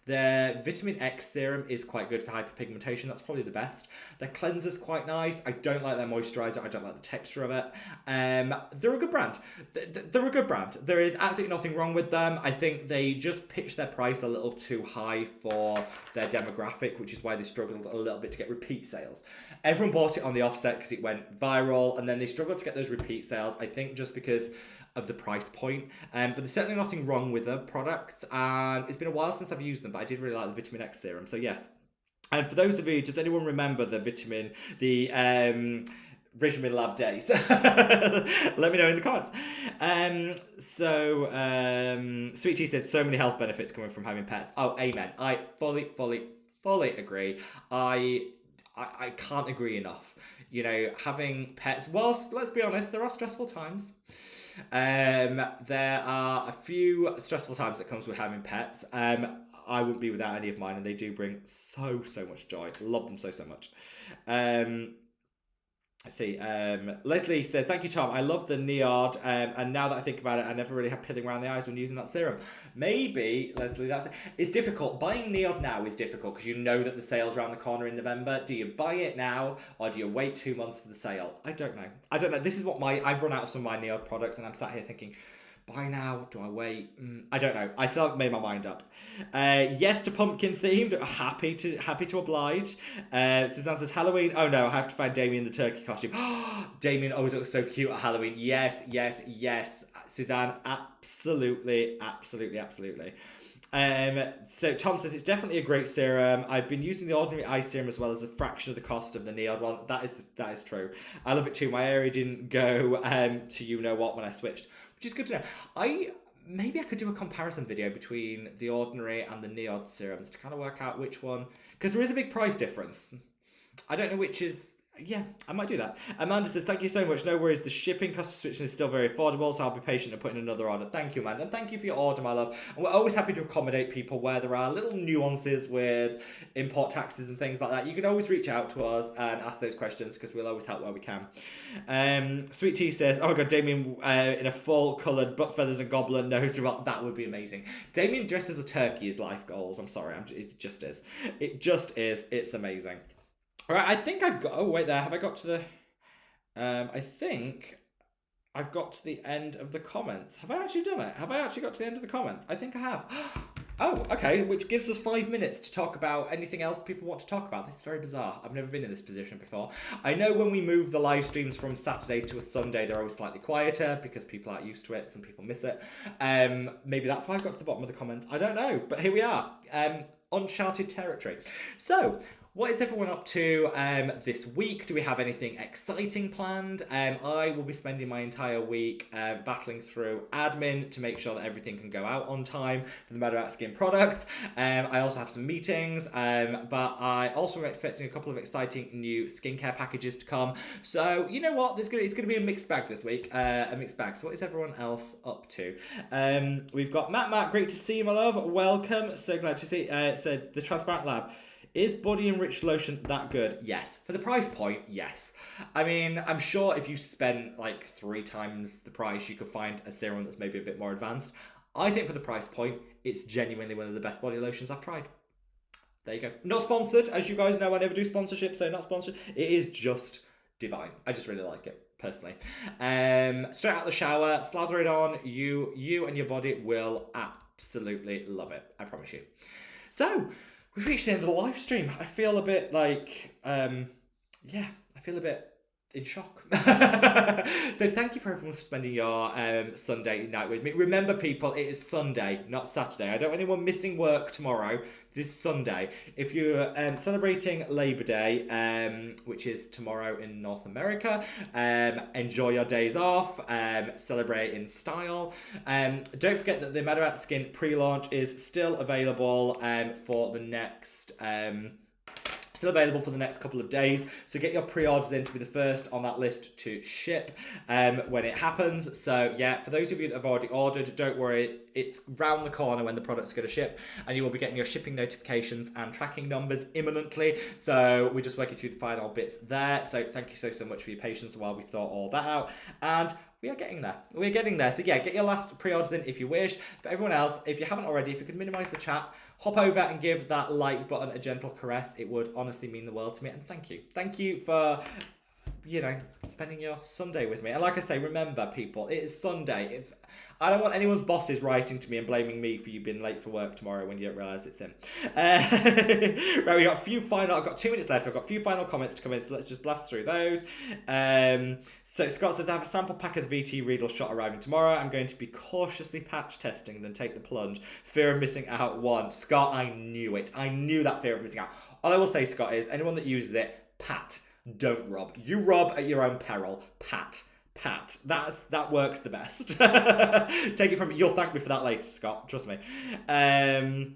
Their Vitamin X serum is quite good for hyperpigmentation. That's probably the best. Their cleanser's quite nice. I don't like their moisturizer. I don't like the texture of it. They're a good brand. They're a good brand. There is absolutely nothing wrong with them. I think they just pitched their price a little too high for their demographic, which is why they struggled a little bit to get repeat sales. Everyone bought it on the offset because it went viral, and then they struggled to get those repeat sales, I think just because of the price point. But there's certainly nothing wrong with the products, and it's been a while since I've used them, but I did really like the Vitamin X serum, so yes. And for those of you, does anyone remember the Vitamin Lab days? Let me know in the comments. Sweet Tea says so many health benefits coming from having pets. Oh, amen. I fully agree. I can't agree enough. You know, having pets, whilst, let's be honest, there are stressful times. There are a few stressful times that comes with having pets. I wouldn't be without any of mine, and they do bring so much joy. Love them so much. I see. Leslie said, "Thank you, Tom. I love the Neod, and now that I think about it, I never really had pilling around the eyes when using that serum. Maybe, Leslie, it's difficult. Buying Neod now is difficult because you know that the sale's around the corner in November. Do you buy it now or do you wait 2 months for the sale? I don't know. This is what I've run out of some of my Neod products, and I'm sat here thinking, buy now? Do I wait? I don't know. I still haven't made my mind up. Yes to pumpkin themed. Happy to oblige. Suzanne says Halloween. Oh no, I have to find Damien the turkey costume. Damien always looks so cute at Halloween. Yes. Suzanne, absolutely. So Tom says it's definitely a great serum. I've been using the ordinary eye serum as well as a fraction of the cost of the Neod one. That is true. I love it too. My area didn't go to you know what when I switched, which is good to know. Maybe I could do a comparison video between the ordinary and the Neod serums to kind of work out which one, because there is a big price difference. I don't know which is. Yeah, I might do that. Amanda says, thank you so much. No worries. The shipping cost of switching is still very affordable, so I'll be patient and put in another order. Thank you, Amanda. And thank you for your order, my love. And we're always happy to accommodate people where there are little nuances with import taxes and things like that. You can always reach out to us and ask those questions because we'll always help where we can. Sweet Tea says, oh my God, Damien in a full coloured butt feathers and goblin nose to rock. That would be amazing. Damien dressed as a turkey is life goals. I'm sorry. It just is. It just is. It's amazing. All right, I think I've got... Oh, wait there. Have I got to the... I think I've got to the end of the comments. Have I actually done it? Have I actually got to the end of the comments? I think I have. Oh, okay, which gives us 5 minutes to talk about anything else people want to talk about. This is very bizarre. I've never been in this position before. I know when we move the live streams from Saturday to a Sunday, they're always slightly quieter because people aren't used to it. Some people miss it. Maybe that's why I've got to the bottom of the comments. I don't know, but here we are. Uncharted territory. So... what is everyone up to this week? Do we have anything exciting planned? I will be spending my entire week battling through admin to make sure that everything can go out on time for the Mad About Skin product. I also have some meetings, but I also am expecting a couple of exciting new skincare packages to come. So, you know what? It's going to be a mixed bag this week. A mixed bag. So what is everyone else up to? We've got Matt. Great to see you, my love. Welcome. So glad to see you. Said the Transparent Lab. Is Body Enriched Lotion that good? Yes. For the price point, yes. I mean, I'm sure if you spent like 3 times the price, you could find a serum that's maybe a bit more advanced. I think for the price point, it's genuinely one of the best body lotions I've tried. There you go. Not sponsored. As you guys know, I never do sponsorship, so not sponsored. It is just divine. I just really like it, personally. Straight out the shower, slather it on. You and your body will absolutely love it. I promise you. So... we've reached the end of the live stream. I feel a bit like, I feel a bit in shock. So thank you for everyone for spending your Sunday night with me. Remember, people, it is Sunday, not Saturday. I don't want anyone missing work tomorrow. This Sunday. If you're celebrating Labor Day, which is tomorrow in North America, enjoy your days off, celebrate in style. Don't forget that the Mad About Skin pre-launch is still available for the next... still available for the next couple of days, so get your pre-orders in to be the first on that list to ship when it happens. So yeah, for those of you that have already ordered, don't worry, it's round the corner when the product's going to ship, and you will be getting your shipping notifications and tracking numbers imminently. So we're just working through the final bits there. So thank you so much for your patience while we sort all that out, and we are getting there. We're getting there. So yeah, get your last pre-orders in if you wish. For everyone else, if you haven't already, if you could minimize the chat, hop over and give that like button a gentle caress. It would honestly mean the world to me. And thank you. Thank you for, you know, spending your Sunday with me. And like I say, remember, people, it is Sunday. If I don't want anyone's bosses writing to me and blaming me for you being late for work tomorrow when you don't realise it's him. Right, I've got 2 minutes left. I've got a few final comments to come in, so let's just blast through those. So Scott says, I have a sample pack of the VT Riedel shot arriving tomorrow. I'm going to be cautiously patch testing, then take the plunge. Fear of missing out one. Scott, I knew it. I knew that fear of missing out. All I will say, Scott, is anyone that uses it, pat, don't rub. You rub at your own peril. Pat. Pat. That works the best. Take it from me. You'll thank me for that later, Scott. Trust me. Matt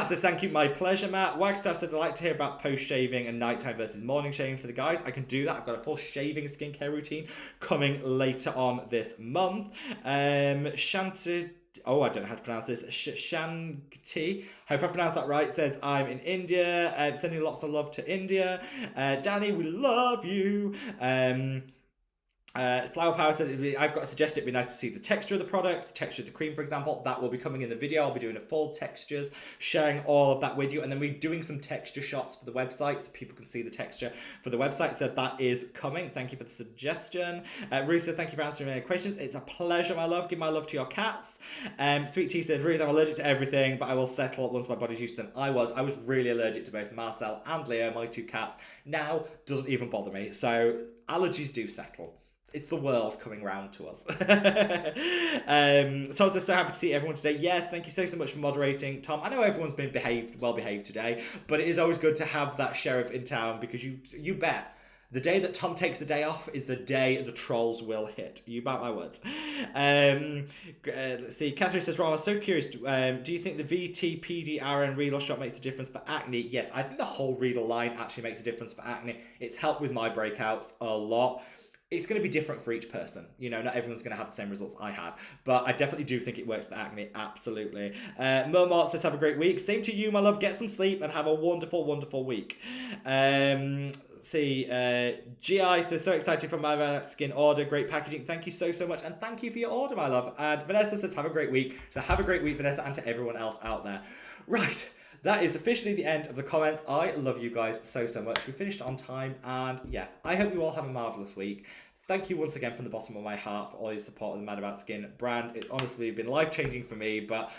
says, thank you. My pleasure, Matt. Wagstaff said, I'd like to hear about post-shaving and nighttime versus morning shaving for the guys. I can do that. I've got a full shaving skincare routine coming later on this month. Shanti... Oh, I don't know how to pronounce this. Shanti, hope I pronounced that right, says, I'm in India. Sending lots of love to India. Danny, we love you. Flower Power says, I've got a suggestion. It'd be nice to see the texture of the product, the texture of the cream, for example. That will be coming in the video. I'll be doing a full textures, sharing all of that with you, and then we're doing some texture shots for the website so people can see the texture for the website. So that is coming. Thank you for the suggestion. Ruth said, thank you for answering my questions. It's a pleasure, my love. Give my love to your cats. Sweet Tea said, Ruth, I'm allergic to everything, but I will settle once my body's used to them. I was really allergic to both Marcel and Leo, my 2 cats. Now doesn't even bother me. So allergies do settle. It's the world coming round to us. Tom says, so happy to see everyone today. Yes, thank you so much for moderating, Tom. I know everyone's been well behaved today, but it is always good to have that sheriff in town, because you bet the day that Tom takes the day off is the day the trolls will hit. You mark my words. Let's see. Catherine says, Ron, I'm so curious. Do you think the VT-PDRN Riedel shot makes a difference for acne? Yes, I think the whole Riedel line actually makes a difference for acne. It's helped with my breakouts a lot. It's going to be different for each person. You know, not everyone's going to have the same results I had. But I definitely do think it works for acne. Absolutely. Momart says, have a great week. Same to you, my love. Get some sleep and have a wonderful, wonderful week. GI says, so excited for my skin order. Great packaging. Thank you so much. And thank you for your order, my love. And Vanessa says, have a great week. So have a great week, Vanessa, and to everyone else out there. Right. That is officially the end of the comments. I love you guys so much. We finished on time, and yeah, I hope you all have a marvellous week. Thank you once again from the bottom of my heart for all your support of the Mad About Skin brand. It's honestly been life-changing for me, but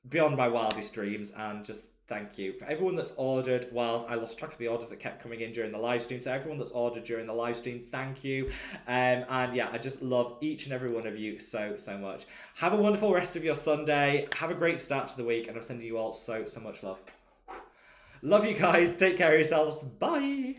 beyond my wildest dreams, and just thank you. For everyone that's ordered, while I lost track of the orders that kept coming in during the live stream, so everyone that's ordered during the live stream, thank you. And yeah, I just love each and every one of you so much. Have a wonderful rest of your Sunday. Have a great start to the week, and I'm sending you all so much love. Love you guys. Take care of yourselves. Bye.